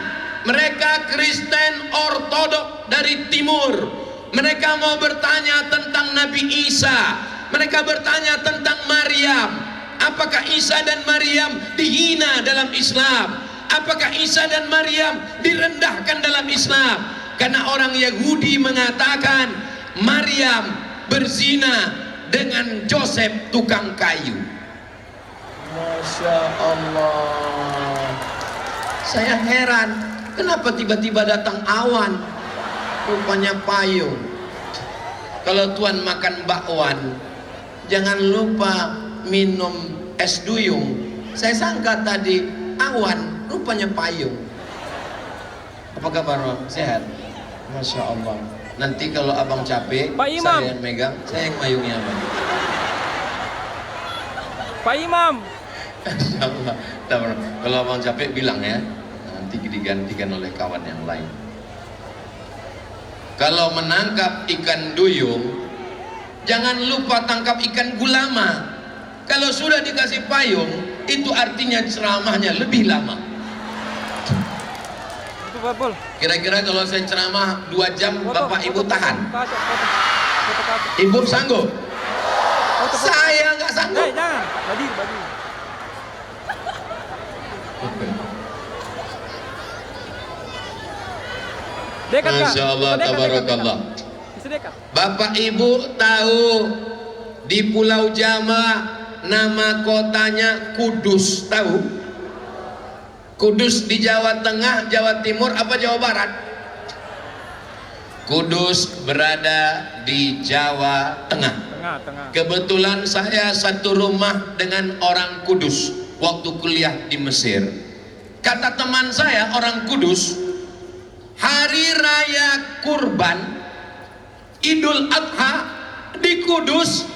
Mereka Kristen Ortodok dari timur. Mereka mau bertanya tentang Nabi Isa. Mereka bertanya tentang Maryam. Apakah Isa dan Maryam dihina dalam Islam? Apakah Isa dan Maryam direndahkan dalam Islam? Karena orang Yahudi mengatakan Maryam berzina dengan Joseph tukang kayu. Masya Allah. Saya heran, kenapa tiba-tiba datang awan? Rupanya payung. Kalau tuan makan bakwan, jangan lupa minum es duyung. Saya sangka tadi awan, rupanya payung. Apa kabar? Sehat? Masya Allah. Nanti kalau abang capek, saya yang megang, saya yang mayungnya abang. Pak Imam. Kalau abang capek bilang ya, nanti digantikan oleh kawan yang lain. Kalau menangkap ikan duyung, jangan lupa tangkap ikan gulama. Kalau sudah dikasih payung, itu artinya ceramahnya lebih lama. Kira-kira kalau saya ceramah 2 jam, Bapak Ibu tahan? Ibu sanggup? Saya nggak sanggup. Jangan, badi. Dekat, Masya Allah, tabarakallah. Dekat. Bapak Ibu tahu di Pulau Jawa nama kotanya Kudus, tahu? Kudus di Jawa Tengah, Jawa Timur, apa Jawa Barat? Kudus berada di Jawa Tengah. Kebetulan saya satu rumah dengan orang Kudus waktu kuliah di Mesir. Kata teman saya orang Kudus, hari raya kurban Idul Adha di Kudus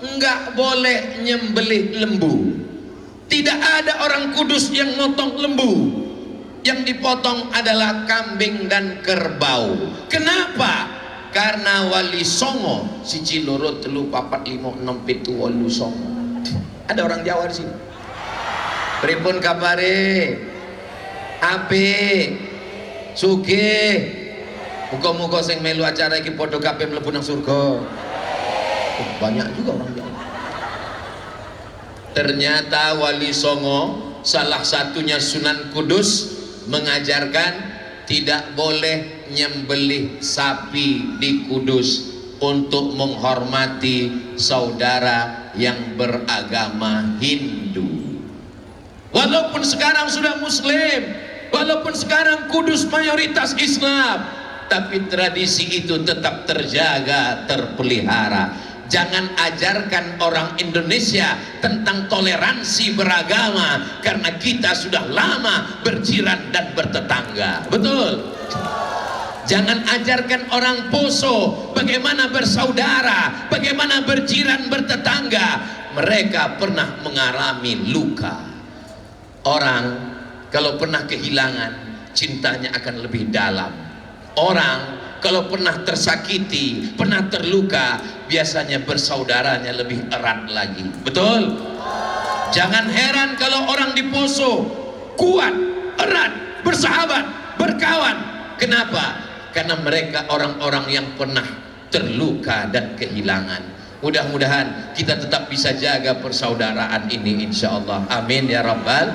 nggak boleh nyembelih lembu. Tidak ada orang Kudus yang motong lembu. yang dipotong adalah kambing dan kerbau. Kenapa? Karena Wali Songo siji loro telu papat lima enam pitu wolu songo. Ada orang Jawa di sini. Pripun kabare? Ape? Sugih. Muga-muga sing melu acara iki padha kabeh mlebu nang surga. Banyak juga orang Jawa. Ternyata Wali Songo salah satunya Sunan Kudus mengajarkan tidak boleh nyembelih sapi di Kudus untuk menghormati saudara yang beragama Hindu. Walaupun sekarang sudah Muslim, walaupun sekarang Kudus mayoritas Islam, tapi tradisi itu tetap terjaga, terpelihara. Jangan ajarkan orang Indonesia tentang toleransi beragama, karena kita sudah lama berjiran dan bertetangga. Betul? Jangan ajarkan orang Poso bagaimana bersaudara, bagaimana berjiran bertetangga. Mereka pernah mengalami luka. Orang kalau pernah kehilangan, cintanya akan lebih dalam. Orang kalau pernah tersakiti, pernah terluka, biasanya bersaudaranya lebih erat lagi. Betul? Jangan heran kalau orang di Poso kuat, erat, bersahabat, berkawan. Kenapa? Karena mereka orang-orang yang pernah terluka dan kehilangan. Mudah-mudahan kita tetap bisa jaga persaudaraan ini, insya Allah. Amin ya rabbal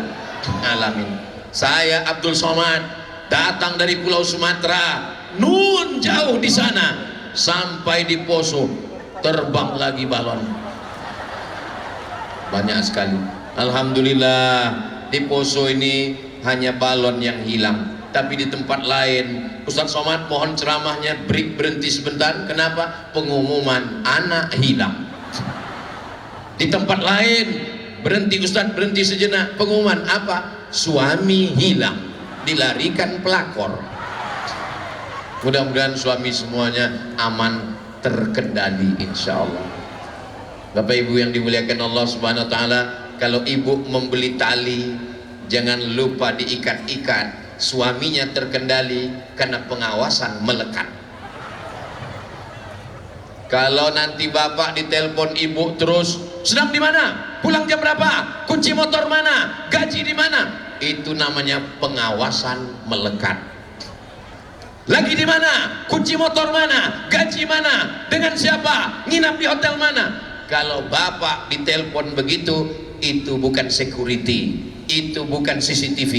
alamin. Saya Abdul Somad datang dari Pulau Sumatera, nun jauh di sana, sampai di Poso terbang lagi balon. Banyak sekali. Alhamdulillah di Poso ini hanya balon yang hilang. Tapi di tempat lain, Ustadz Somad mohon ceramahnya berhenti sebentar. Kenapa? Pengumuman anak hilang. Di tempat lain berhenti Ustadz, berhenti sejenak. Pengumuman apa? Suami hilang, dilarikan pelakor. Mudah-mudahan suami semuanya aman, terkendali insya Allah. Bapak Ibu yang dimuliakan Allah Subhanahu Wa Taala, kalau ibu membeli tali, jangan lupa diikat-ikat. Suaminya terkendali karena pengawasan melekat. Kalau nanti bapak ditelepon ibu terus, sedang di mana? Pulang jam berapa? Kunci motor mana? Gaji di mana? Itu namanya pengawasan melekat. Lagi di mana? Kunci motor mana? Gaji mana? Dengan siapa? Nginap di hotel mana? Kalau bapak ditelepon begitu, itu bukan security, itu bukan CCTV,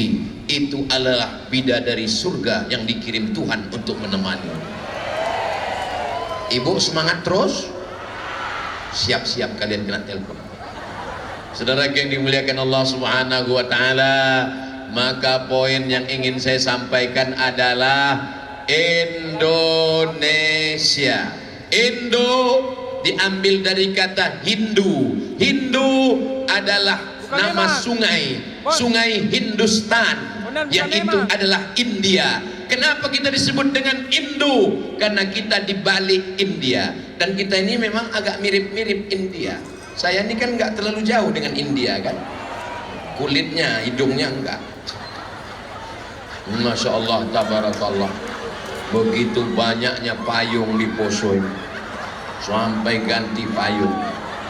itu adalah bidadari surga yang dikirim Tuhan untuk menemani. Ibu semangat terus, siap-siap kalian kena telepon. Saudara yang dimuliakan Allah Subhanahu Wa Taala, maka poin yang ingin saya sampaikan adalah Indonesia. Indo diambil dari kata Hindu. Hindu adalah nama sungai, sungai Hindustan, yang itu adalah India. Kenapa kita disebut dengan Indo? Karena kita di balik India, dan kita ini memang agak mirip-mirip India. Saya ini kan nggak terlalu jauh dengan India kan, kulitnya, hidungnya enggak. Masya Allah, tabarakallah. Begitu banyaknya payung di Poso ini, sampai ganti payung.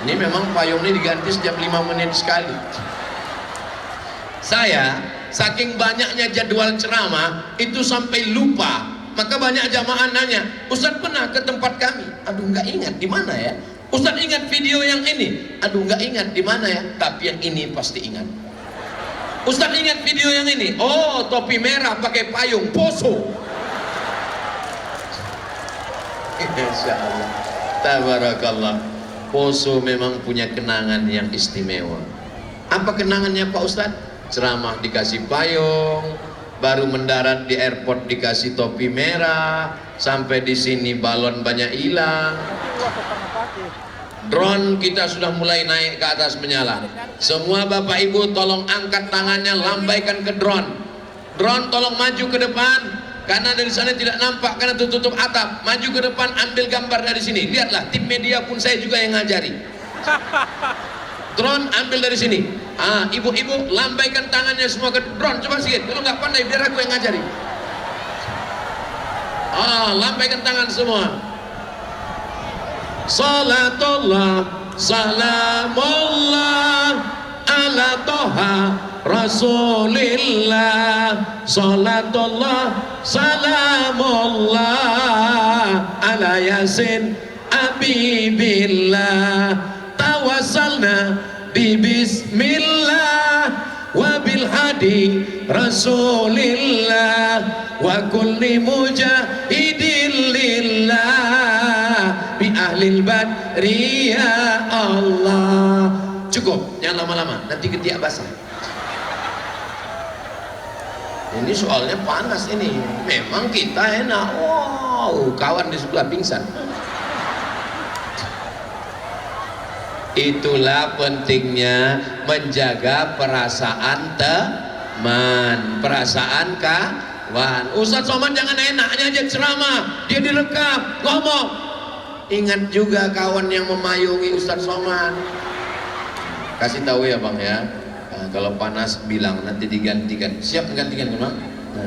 Ini memang payung ini diganti setiap 5 menit sekali. Saya saking banyaknya jadwal ceramah itu sampai lupa. Maka banyak jamaah nanya, Ustadz pernah ke tempat kami? Aduh nggak ingat di mana ya. Ustadz ingat video yang ini? Aduh nggak ingat di mana ya. Tapi yang ini pasti ingat. Ustadz ingat video yang ini? Oh, topi merah pakai payung, Poso. Insya Allah, tabarakallah. Poso memang punya kenangan yang istimewa. Apa kenangannya Pak Ustadz? Ceramah dikasih payung, baru mendarat di airport dikasih topi merah, sampai di sini balon banyak hilang. Drone kita sudah mulai naik ke atas menyala. Semua Bapak Ibu tolong angkat tangannya, lambaikan ke drone. Drone tolong maju ke depan, karena dari sana tidak nampak karena tutup atap. Maju ke depan, ambil gambar dari sini. Lihatlah, tim media pun saya juga yang ngajari. Drone ambil dari sini. Ibu-ibu lambaikan tangannya semua ke drone, coba sedikit. Kalau nggak pandai biar aku yang ngajari. Lambaikan tangan semua. Salatullah salamullah ala toha Rasulillah. Salatullah salamullah ala Yasin Abibillah. Tawassalna bismillah wa bil hadi Rasulillah wa kulli mujahidin lillah bi ahlil badri ya Allah. Cukup, jangan lama-lama, nanti ketiak basah. Ini soalnya panas ini. Memang kita enak. Wow, kawan di sebelah pingsan. Itulah pentingnya menjaga perasaan teman, perasaan kawan. Ustaz Somad jangan enaknya aja ceramah, dia direkam, ngomong. Ingat juga kawan yang memayungi Ustaz Somad. Kasih tahu ya bang ya. Kalau panas bilang nanti digantikan. Siap menggantikan kan bang?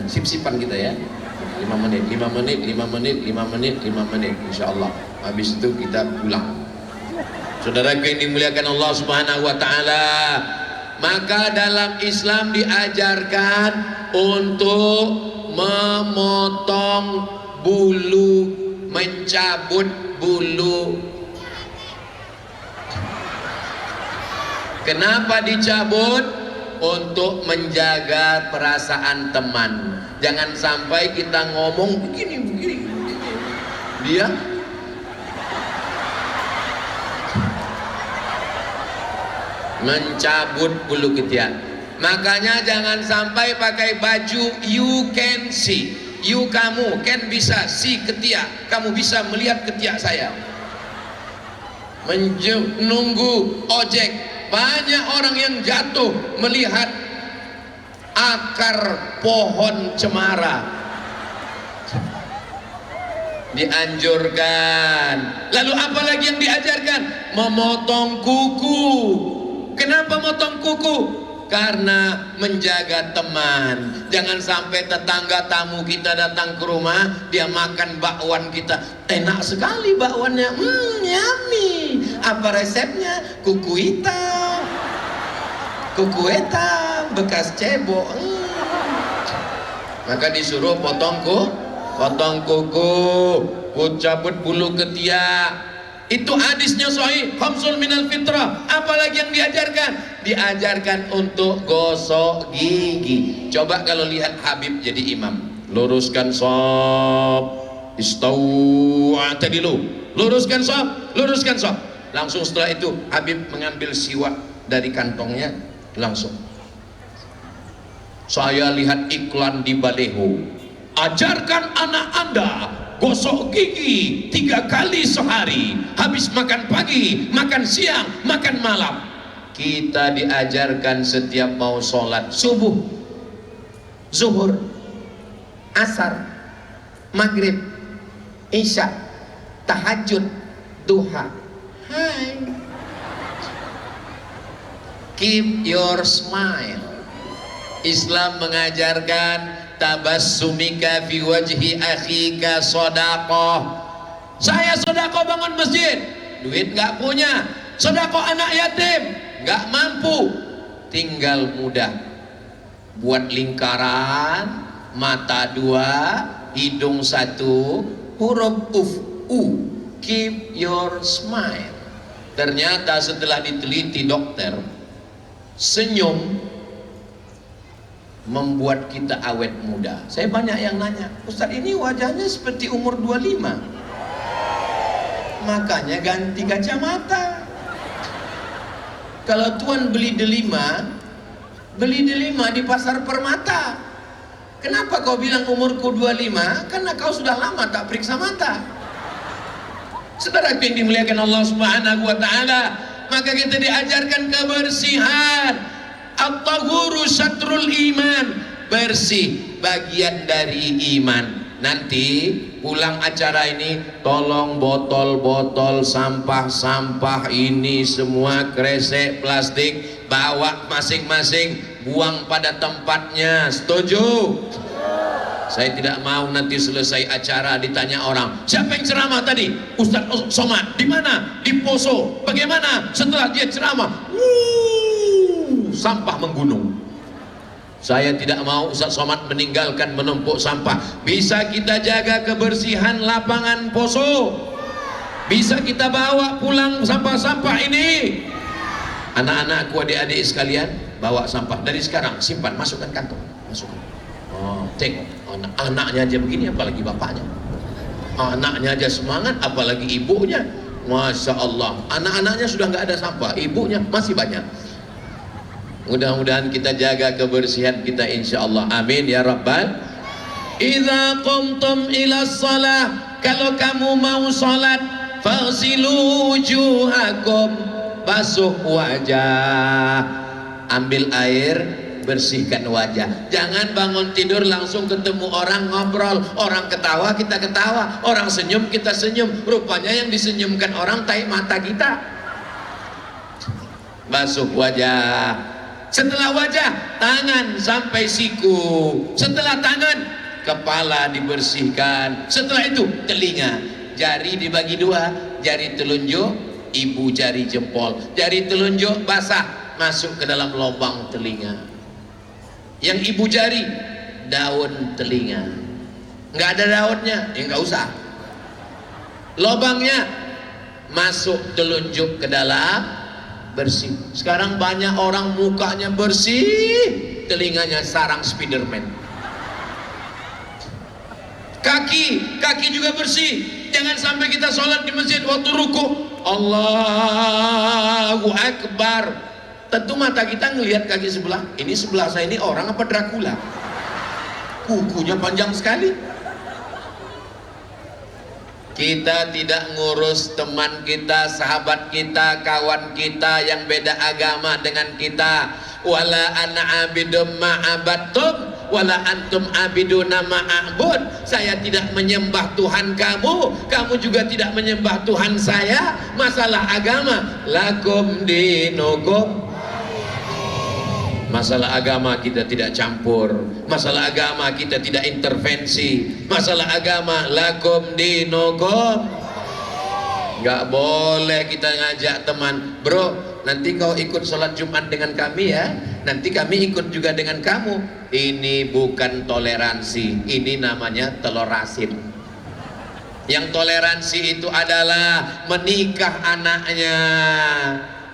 Sip-sipan kita ya. 5 menit, 5 menit, 5 menit, 5 menit, 5 menit. Insya Allah. Habis itu kita pulang. Saudaraku yang dimuliakan Allah Subhanahu wa taala, maka dalam Islam diajarkan untuk memotong bulu, mencabut bulu. Kenapa dicabut? Untuk menjaga perasaan teman. Jangan sampai kita ngomong begini, dia mencabut bulu ketiak. Makanya jangan sampai pakai baju you can see. You kamu can bisa see ketiak. Kamu bisa melihat ketiak saya. Menunggu ojek. Banyak orang yang jatuh melihat akar pohon cemara. Dianjurkan. Lalu apa lagi yang diajarkan? Memotong kuku. Kenapa motong kuku? Karena menjaga teman. Jangan sampai tetangga tamu kita datang ke rumah, dia makan bakwan kita. Enak sekali bakwannya, yummy. Apa resepnya? Kuku hitam, bekas cebok. Maka disuruh potong kuku, cabut bulu ketiak. Itu hadisnya sahih, khamsul minal fitrah. Apalagi yang diajarkan? Diajarkan untuk gosok gigi. Coba kalau lihat Habib jadi imam, luruskan shaf, istau atadilu, luruskan shaf. Langsung setelah itu Habib mengambil siwak dari kantongnya, langsung. Saya lihat iklan di baleho, ajarkan anak Anda gosok gigi 3 kali sehari, habis makan pagi, makan siang, makan malam. Kita diajarkan setiap mau sholat subuh, zuhur, asar, maghrib, isya, tahajud, duha. Hai, keep your smile. Islam mengajarkan tabassumika fi wajhi akhika sedekah. Saya sedekah bangun masjid, duit nggak punya. Sedekah anak yatim, nggak mampu. Tinggal mudah, buat lingkaran, mata 2, hidung 1, huruf u. Keep your smile. Ternyata setelah diteliti dokter, senyum membuat kita awet muda. Saya banyak yang nanya, Ustaz ini wajahnya seperti umur 25. Makanya ganti kacamata. Kalau tuan beli delima di pasar Permata. Kenapa kau bilang umurku 25? Karena kau sudah lama tak periksa mata. Saudara yang dimuliakan Allah Subhanahu wa taala, maka kita diajarkan kebersihan. At-tahuru syatrul iman, bersih bagian dari iman. Nanti pulang acara ini tolong botol-botol sampah-sampah ini semua kresek plastik bawa masing-masing, buang pada tempatnya. Setuju? Saya tidak mau nanti selesai acara ditanya orang, siapa yang ceramah tadi? Ustaz Somad. Di mana? Di Poso. Bagaimana setelah dia ceramah? Sampah menggunung. Saya tidak mau Ustaz Somad meninggalkan menumpuk sampah. Bisa kita jaga kebersihan lapangan Poso, bisa kita bawa pulang sampah-sampah ini. Anak-anakku, adik-adik sekalian, bawa sampah dari sekarang, simpan, masukkan kantong, masukkan. Oh, tengok, anaknya aja begini, apalagi bapaknya. Anaknya aja semangat, apalagi ibunya. Masya Allah, anak-anaknya sudah nggak ada sampah, ibunya masih banyak. Mudah-mudahan kita jaga kebersihan kita, insya Allah. Amin ya Rabbal. Idza qumtum ila shalah, kalau kamu mau salat, faghsilu wujuhakum, basuh wajah, ambil air, bersihkan wajah. Jangan bangun tidur langsung ketemu orang ngobrol, orang ketawa kita ketawa, orang senyum kita senyum, rupanya yang disenyumkan orang tai mata kita. Basuh wajah, setelah wajah tangan sampai siku, setelah tangan kepala dibersihkan, setelah itu telinga, jari dibagi dua, jari telunjuk ibu jari jempol, jari telunjuk basah masuk ke dalam lubang telinga, yang ibu jari daun telinga, nggak ada daunnya ya nggak usah, lubangnya masuk telunjuk ke dalam, bersih. Sekarang banyak orang mukanya bersih, telinganya sarang Spiderman. Kaki juga bersih. Jangan sampai kita sholat di masjid waktu ruku Allahu Akbar, tentu mata kita ngelihat kaki sebelah. Ini sebelah saya ini orang apa Dracula? Kukunya panjang sekali. Kita tidak ngurus teman kita, sahabat kita, kawan kita yang beda agama dengan kita. Wala ana abidum ma'abattum wala antum abiduna ma'abud. Saya tidak menyembah Tuhan kamu, kamu juga tidak menyembah Tuhan saya. Masalah agama, lakum dinukum. Masalah agama kita tidak campur, masalah agama kita tidak intervensi, masalah agama lakum dinukum. Nggak boleh kita ngajak teman, bro nanti kau ikut sholat Jumat dengan kami ya, nanti kami ikut juga dengan kamu. Ini bukan toleransi, ini namanya telur asin. Yang toleransi itu adalah menikah anaknya,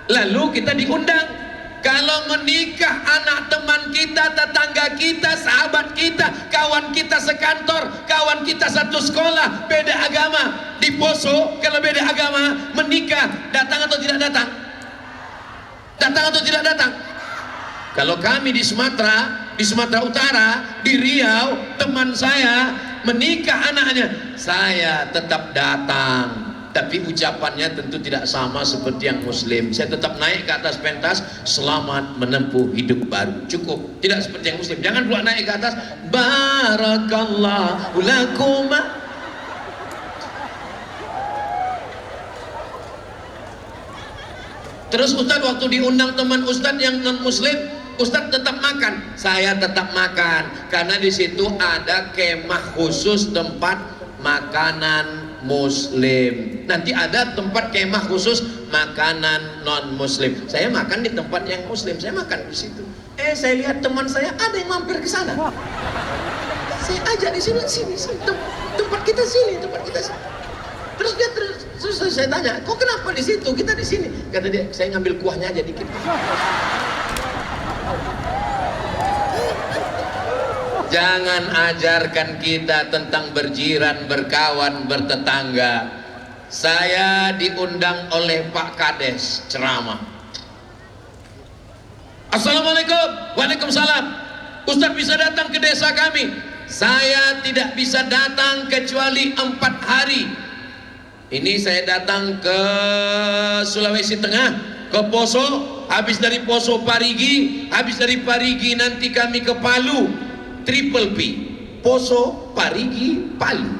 lalu kita diundang. Kalau menikah anak teman kita, tetangga kita, sahabat kita, kawan kita sekantor, kawan kita satu sekolah, beda agama, di Poso kalau beda agama menikah, datang atau tidak datang? Datang atau tidak datang? Kalau kami di Sumatera Utara, di Riau, teman saya menikah anaknya, saya tetap datang. Tapi ucapannya tentu tidak sama seperti yang muslim. Saya tetap naik ke atas pentas, selamat menempuh hidup baru, cukup. Tidak seperti yang muslim. Jangan pula naik ke atas, barakallahu lakum. Terus Ustadz waktu diundang teman Ustadz yang non muslim, Ustadz tetap makan. Saya tetap makan karena di situ ada kemah khusus tempat makanan muslim. Nanti ada tempat kemah khusus makanan non muslim. Saya makan di tempat yang muslim, saya makan di situ. Saya lihat teman saya ada yang mampir ke sana. Saya ajak di sini, tempat kita sini. Terus dia terus saya tanya, kok kenapa di situ? Kita di sini. Kata dia, saya ngambil kuahnya aja dikit. Jangan ajarkan kita tentang berjiran, berkawan, bertetangga. Saya diundang oleh Pak Kades ceramah. Assalamualaikum. Waalaikumsalam. Ustadz bisa datang ke desa kami? Saya tidak bisa datang kecuali 4 hari. Ini saya datang ke Sulawesi Tengah, ke Poso, habis dari Poso Parigi, habis dari Parigi nanti kami ke Palu. Triple P, Poso, Parigi, Palu.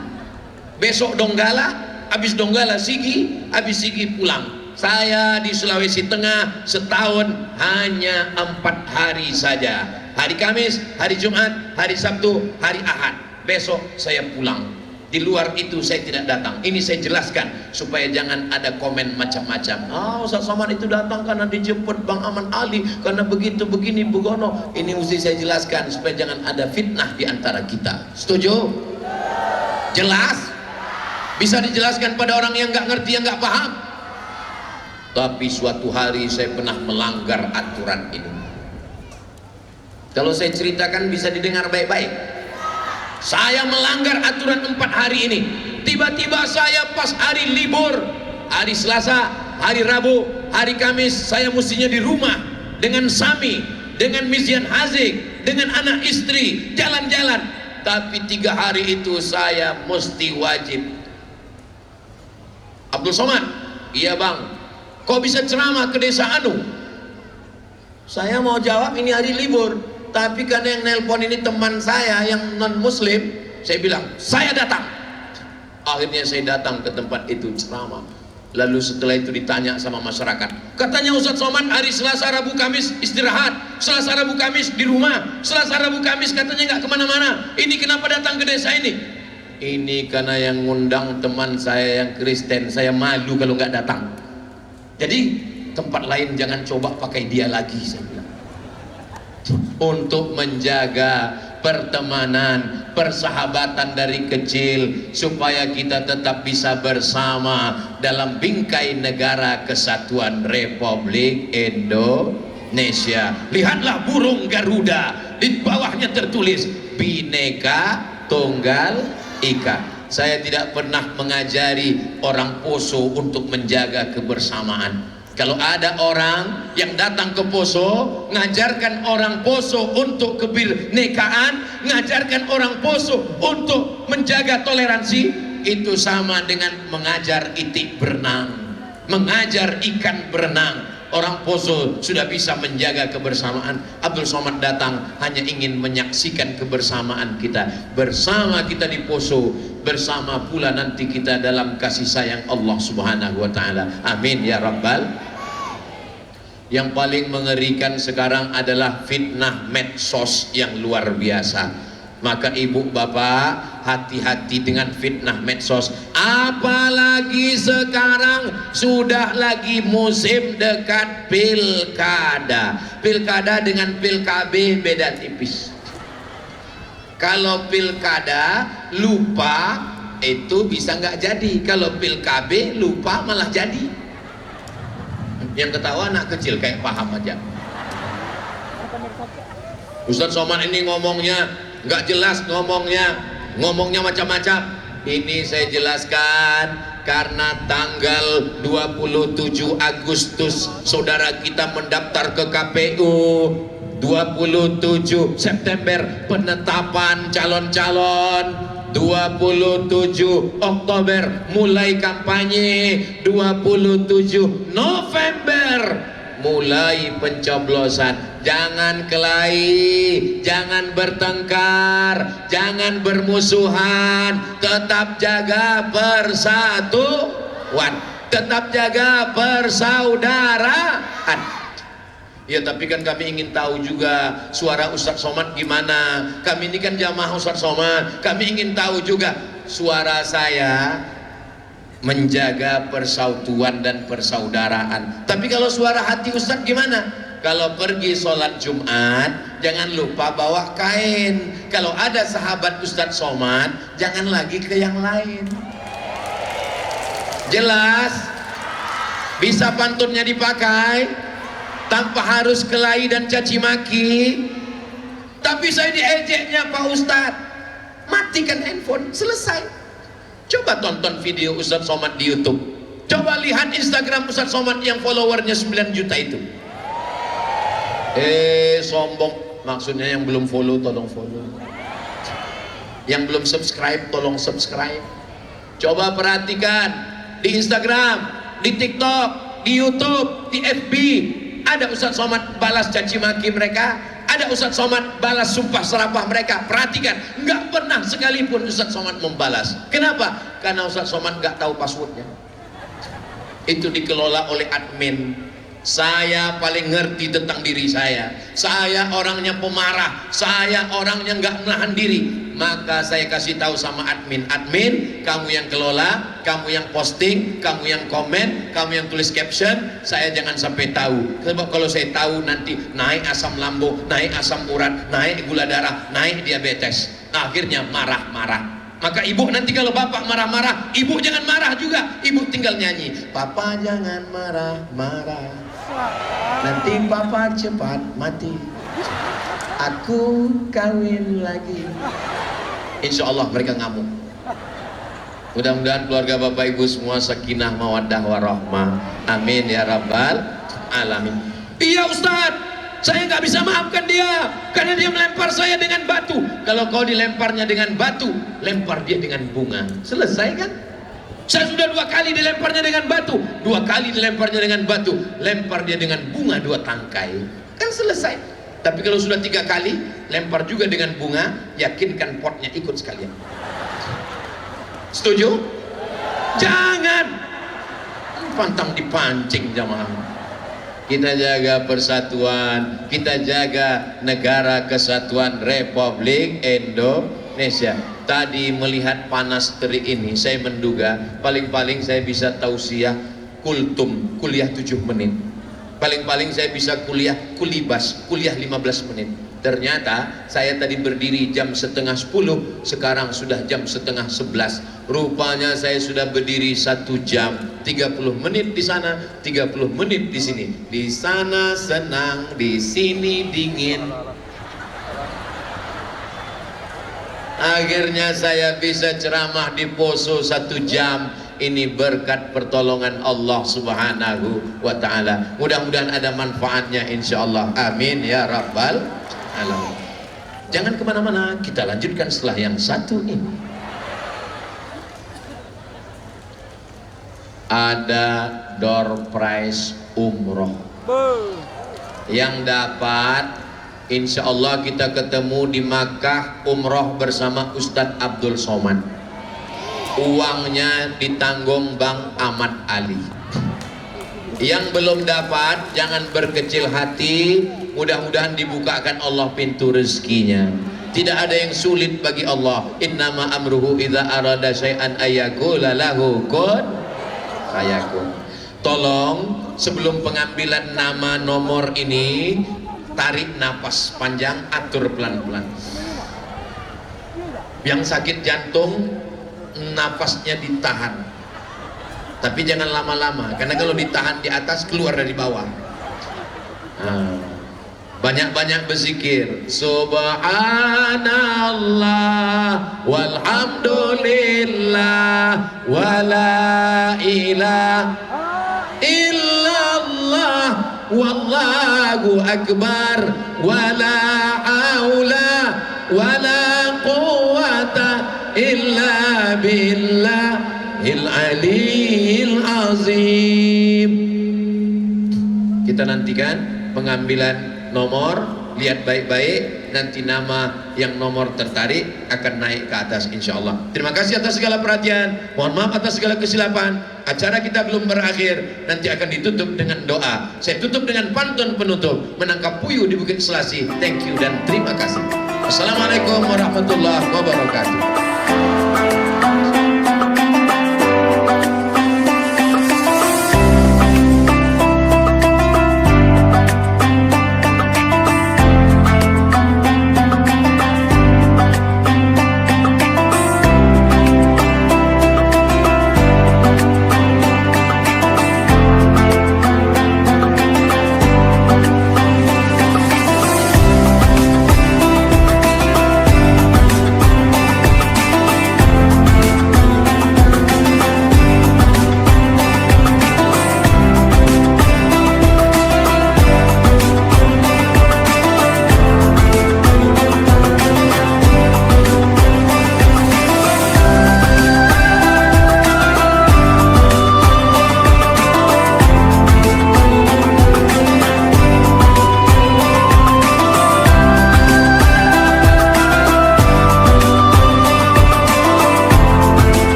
Besok Donggala, habis Donggala Sigi, habis Sigi pulang. Saya di Sulawesi Tengah setahun hanya 4 hari saja. Hari Kamis, hari Jumat, hari Sabtu, hari Ahad. Besok saya pulang. Di luar itu saya tidak datang. Ini saya jelaskan supaya jangan ada komen macam-macam. Ustaz Somad itu datang karena dijemput Bang Aman Ali, karena begitu begini begono. Ini mesti saya jelaskan supaya jangan ada fitnah di antara kita. Setuju? Jelas? Bisa dijelaskan pada orang yang nggak ngerti, yang nggak paham. Tapi suatu hari saya pernah melanggar aturan ini. Kalau saya ceritakan bisa didengar baik-baik. Saya melanggar aturan 4 hari ini. Tiba-tiba saya pas hari libur, hari Selasa, hari Rabu, hari Kamis, saya mestinya di rumah dengan Sami, dengan Mizyan Hazik, dengan anak istri, jalan-jalan. Tapi 3 hari itu saya mesti wajib. Abdul Somad, iya bang, kok bisa ceramah ke desa Anu? Saya mau jawab ini hari libur, tapi karena yang nelpon ini teman saya yang non muslim, saya bilang saya datang. Akhirnya saya datang ke tempat itu ceramah. Lalu setelah itu ditanya sama masyarakat, katanya Ustaz Somad hari Selasa, Rabu, Kamis istirahat, Selasa, Rabu, Kamis di rumah, Selasa, Rabu, Kamis katanya nggak kemana-mana. Ini kenapa datang ke desa ini? Ini karena yang ngundang teman saya yang Kristen, saya malu kalau nggak datang. Jadi tempat lain jangan coba pakai dia lagi, saya bilang. Untuk menjaga pertemanan, persahabatan dari kecil, supaya kita tetap bisa bersama dalam bingkai negara kesatuan Republik Indonesia. Lihatlah burung Garuda, di bawahnya tertulis Bhinneka Tunggal Ika. Saya tidak pernah mengajari orang Poso untuk menjaga kebersamaan. Kalau ada orang yang datang ke Poso, ngajarkan orang Poso untuk kebinekaan, ngajarkan orang Poso untuk menjaga toleransi, itu sama dengan mengajar itik berenang, mengajar ikan berenang. Orang Poso sudah bisa menjaga kebersamaan. Abdul Somad datang hanya ingin menyaksikan kebersamaan kita, bersama kita di Poso, bersama pula nanti kita dalam kasih sayang Allah Subhanahu wa taala. Amin ya rabbal. Yang paling mengerikan sekarang adalah fitnah medsos yang luar biasa. Maka ibu bapak hati-hati dengan fitnah medsos. Apalagi sekarang sudah lagi musim dekat pilkada. Pilkada dengan pilkab beda tipis. Kalau pilkada lupa itu bisa nggak jadi. Kalau pilkab lupa malah jadi. Yang ketawa anak kecil kayak paham aja. Ustaz Somad ini ngomongnya nggak jelas, ngomongnya macam-macam. Ini saya jelaskan karena tanggal 27 Agustus saudara kita mendaftar ke KPU, 27 September penetapan calon-calon, 27 Oktober mulai kampanye, 27 November mulai pencoblosan. Jangan kelahi, jangan bertengkar, jangan bermusuhan, tetap jaga persatuan, tetap jaga persaudaraan. Ya tapi kan kami ingin tahu juga suara Ustaz Somad gimana. Kami ini kan jamaah Ustaz Somad, kami ingin tahu juga suara saya menjaga persautuan dan persaudaraan. Tapi kalau suara hati Ustaz gimana? Kalau pergi sholat Jumat jangan lupa bawa kain. Kalau ada sahabat Ustaz Somad jangan lagi ke yang lain. Jelas? Bisa pantunnya dipakai tanpa harus kelahi dan caci maki. Tapi saya diejeknya Pak Ustadz. Matikan handphone, selesai. Coba tonton video Ustadz Somad di YouTube. Coba lihat Instagram Ustadz Somad yang followernya 9 juta itu. Sombong. Maksudnya yang belum follow tolong follow, yang belum subscribe tolong subscribe. Coba perhatikan di Instagram, di TikTok, di YouTube, di FB, ada Ustaz Somad balas caci maki mereka, ada Ustaz Somad balas sumpah serapah mereka. Perhatikan, nggak pernah sekalipun Ustaz Somad membalas. Kenapa? Karena Ustaz Somad nggak tahu passwordnya. itu dikelola oleh admin. Saya paling ngerti tentang diri saya. Saya orangnya pemarah, saya orangnya nggak menahan diri. Maka saya kasih tahu sama admin, admin, kamu yang kelola, kamu yang posting, kamu yang komen, kamu yang tulis caption. Saya jangan sampai tahu. Sebab kalau saya tahu nanti naik asam lambung, naik asam urat, naik gula darah, naik diabetes. Akhirnya marah-marah. Maka ibu nanti kalau bapak marah-marah, ibu jangan marah juga. Ibu tinggal nyanyi, papa jangan marah-marah, nanti papa cepat mati, aku kawin lagi. Insya Allah mereka ngamuk. Mudah-mudahan keluarga bapak ibu semua sakinah mawaddah warahmah. Amin ya rabbal alamin. Iya Ustaz, saya nggak bisa maafkan dia karena dia melempar saya dengan batu. Kalau kau dilemparnya dengan batu, lempar dia dengan bunga. Selesai kan? Saya sudah 2 kali dilemparnya dengan batu, 2 kali dilemparnya dengan batu, lempar dia dengan bunga 2 tangkai, kan selesai. Tapi kalau sudah 3 kali, lempar juga dengan bunga, yakinkan potnya ikut sekalian. Setuju? Jangan pantang dipancing jamaah. Kita jaga persatuan, kita jaga negara kesatuan Republik Indonesia. Tadi melihat panas terik ini, saya menduga paling-paling saya bisa tausiah kultum, kuliah 7 menit. Paling-paling saya bisa kulibas, kuliah 15 menit. Ternyata saya tadi berdiri jam setengah 10, sekarang sudah jam setengah 11. Rupanya saya sudah berdiri 1 jam 30 menit di sana, 30 menit di sini. Di sana senang, di sini dingin. Akhirnya saya bisa ceramah di Poso 1 jam. Ini berkat pertolongan Allah Subhanahu wa ta'ala. Mudah-mudahan ada manfaatnya insyaallah. Amin ya rabbal alamin. Jangan kemana-mana, kita lanjutkan setelah yang satu ini. Ada door prize umroh yang dapat, insya Allah kita ketemu di Makkah umroh bersama Ustadz Abdul Somad. Uangnya ditanggung Bang Ahmad Ali. Yang belum dapat jangan berkecil hati, mudah-mudahan dibukakan Allah pintu rezekinya. Tidak ada yang sulit bagi Allah. Innama amruhu idza arada syai'an ayyaqula lahu kun fayakun. Tolong sebelum pengambilan nama nomor ini, tarik napas panjang, atur pelan-pelan. Yang sakit jantung, napasnya ditahan, tapi jangan lama-lama, karena kalau ditahan di atas keluar dari bawah. Banyak-banyak berzikir subhanallah walhamdulillah wala ilaha illallah wallahu akbar wala haula wala quwwata illa billahil aliyil azim. Kita nantikan pengambilan nomor, lihat baik-baik, nanti nama yang nomor tertarik akan naik ke atas insyaallah. Terima kasih atas segala perhatian, mohon maaf atas segala kesilapan. Acara kita belum berakhir, nanti akan ditutup dengan doa. Saya tutup dengan pantun penutup, menangkap puyuh di Bukit Selasi. Thank you dan terima kasih. Assalamualaikum warahmatullahi wabarakatuh.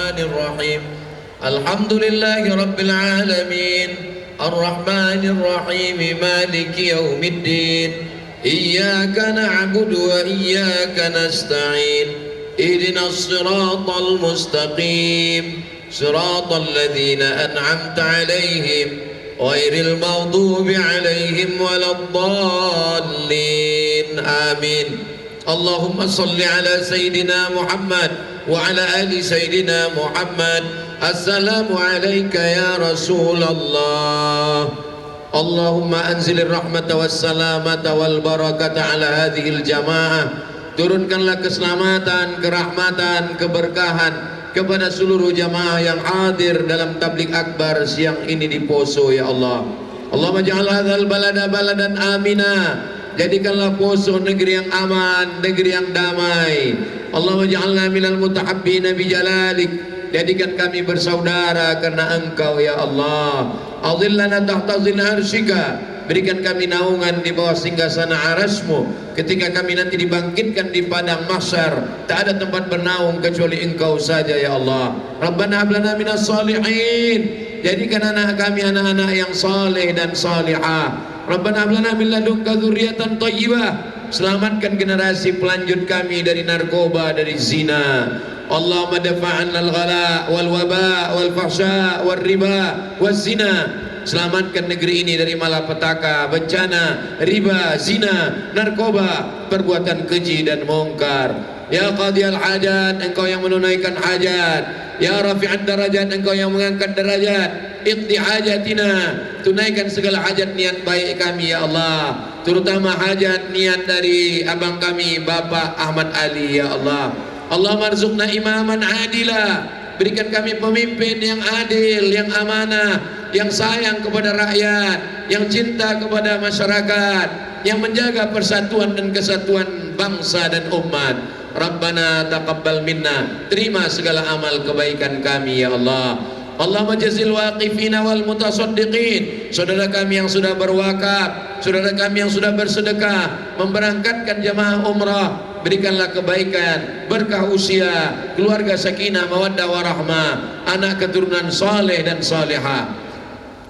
Rahmanir Rahim. Alhamdulillahi Rabbil Alamin. Ar-Rahmanir Rahim. Maliki Yawmiddin. Iyyaka na'budu wa iyyaka nasta'in. Ihdinas siratal mustaqim. Siratal ladzina an'amta 'alaihim ghairil maghdubi 'alaihim waladdallin. Amin. Allahumma salli ala Sayyidina Muhammad wa ala ali Sayyidina Muhammad. Assalamu alayka ya Rasulullah. Allahumma anzilir rahmata wassalamata wal barakata ala hadhil jamaah. Turunkanlah keselamatan, kerahmatan, keberkahan kepada seluruh jamaah yang hadir dalam tabligh akbar siang ini di Poso ya Allah. Allahumma ja'al hadzal balada baladan amina. Jadikanlah Poso negeri yang aman, negeri yang damai. Allahumma ja'alna minal mutahabbina bijalalik. Jadikan kami bersaudara karena Engkau ya Allah. Adhillana tahta dhil arsyika. Berikan kami naungan di bawah singgasana arasmu ketika kami nanti dibangkitkan di padang mahsyar. Tak ada tempat bernaung kecuali Engkau saja ya Allah. Rabbana hab lana minas salihin. Jadikan anak kami anak-anak yang saleh dan salihah. Rabbana hab lana min ladunka dzurriatan thayyibah. Selamatkan generasi pelanjut kami dari narkoba, dari zina. Allahumma dafa'anna al-ghala wal waba wal fahsya wal riba waz zina. Selamatkan negeri ini dari malapetaka, bencana, riba, zina, narkoba, perbuatan keji dan mungkar. Ya qadiyal hajat, Engkau yang menunaikan hajat. Ya rafi'ad darajat, Engkau yang mengangkat derajat. Iqdi hajatina, tunaikan segala hajat niat baik kami ya Allah. Terutama hajat niat dari abang kami Bapak Ahmad Ali ya Allah. Allahumma arzuqna imaman adila. Berikan kami pemimpin yang adil, yang amanah, yang sayang kepada rakyat, yang cinta kepada masyarakat, yang menjaga persatuan dan kesatuan bangsa dan umat. Rabbana taqabbal minna. Terima segala amal kebaikan kami ya Allah. Allahumma jazil waqifina wal mutasaddiqin. Saudara kami yang sudah berwakaf, saudara kami yang sudah bersedekah, memberangkatkan jamaah umrah, berikanlah kebaikan, berkah usia, keluarga sakinah, mawaddah warahmah, anak keturunan saleh dan salihah.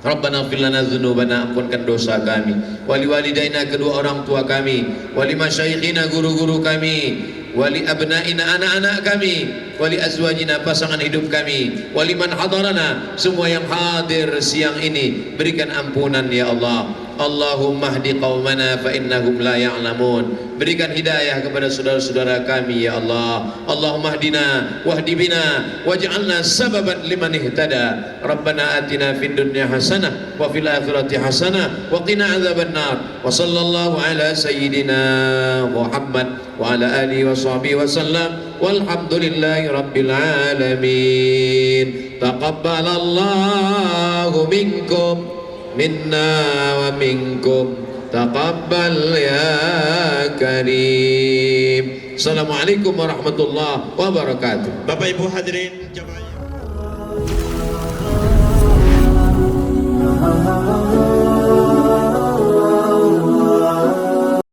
Rabbana ighfir lana dzunubana, ampunkan dosa kami, wali walidaina, kedua orang tua kami, wali masyayikhina, guru-guru kami, wali abnaina, anak-anak kami, wali azwajina, pasangan hidup kami, wali man hadarana, semua yang hadir siang ini, berikan ampunan ya Allah. Allahumma hdi qaumana fa innahum la ya'lamun. Berikan hidayah kepada saudara-saudara kami ya Allah. Allahumma hdina wahdi bina waj'alna sababan liman ihtada. Rabbana atina fid dunya hasanah wa fil akhirati hasanah wa qina adzabannar. Wa sallallahu ala sayyidina Muhammad wa ala alihi wa sahbihi wa sallam. Walhamdulillahi rabbil alamin. Taqabbalallahu minkum minna wa minkum, taqabbal ya karim. Assalamualaikum warahmatullahi wabarakatuh. Bapak Ibu hadirin jamaah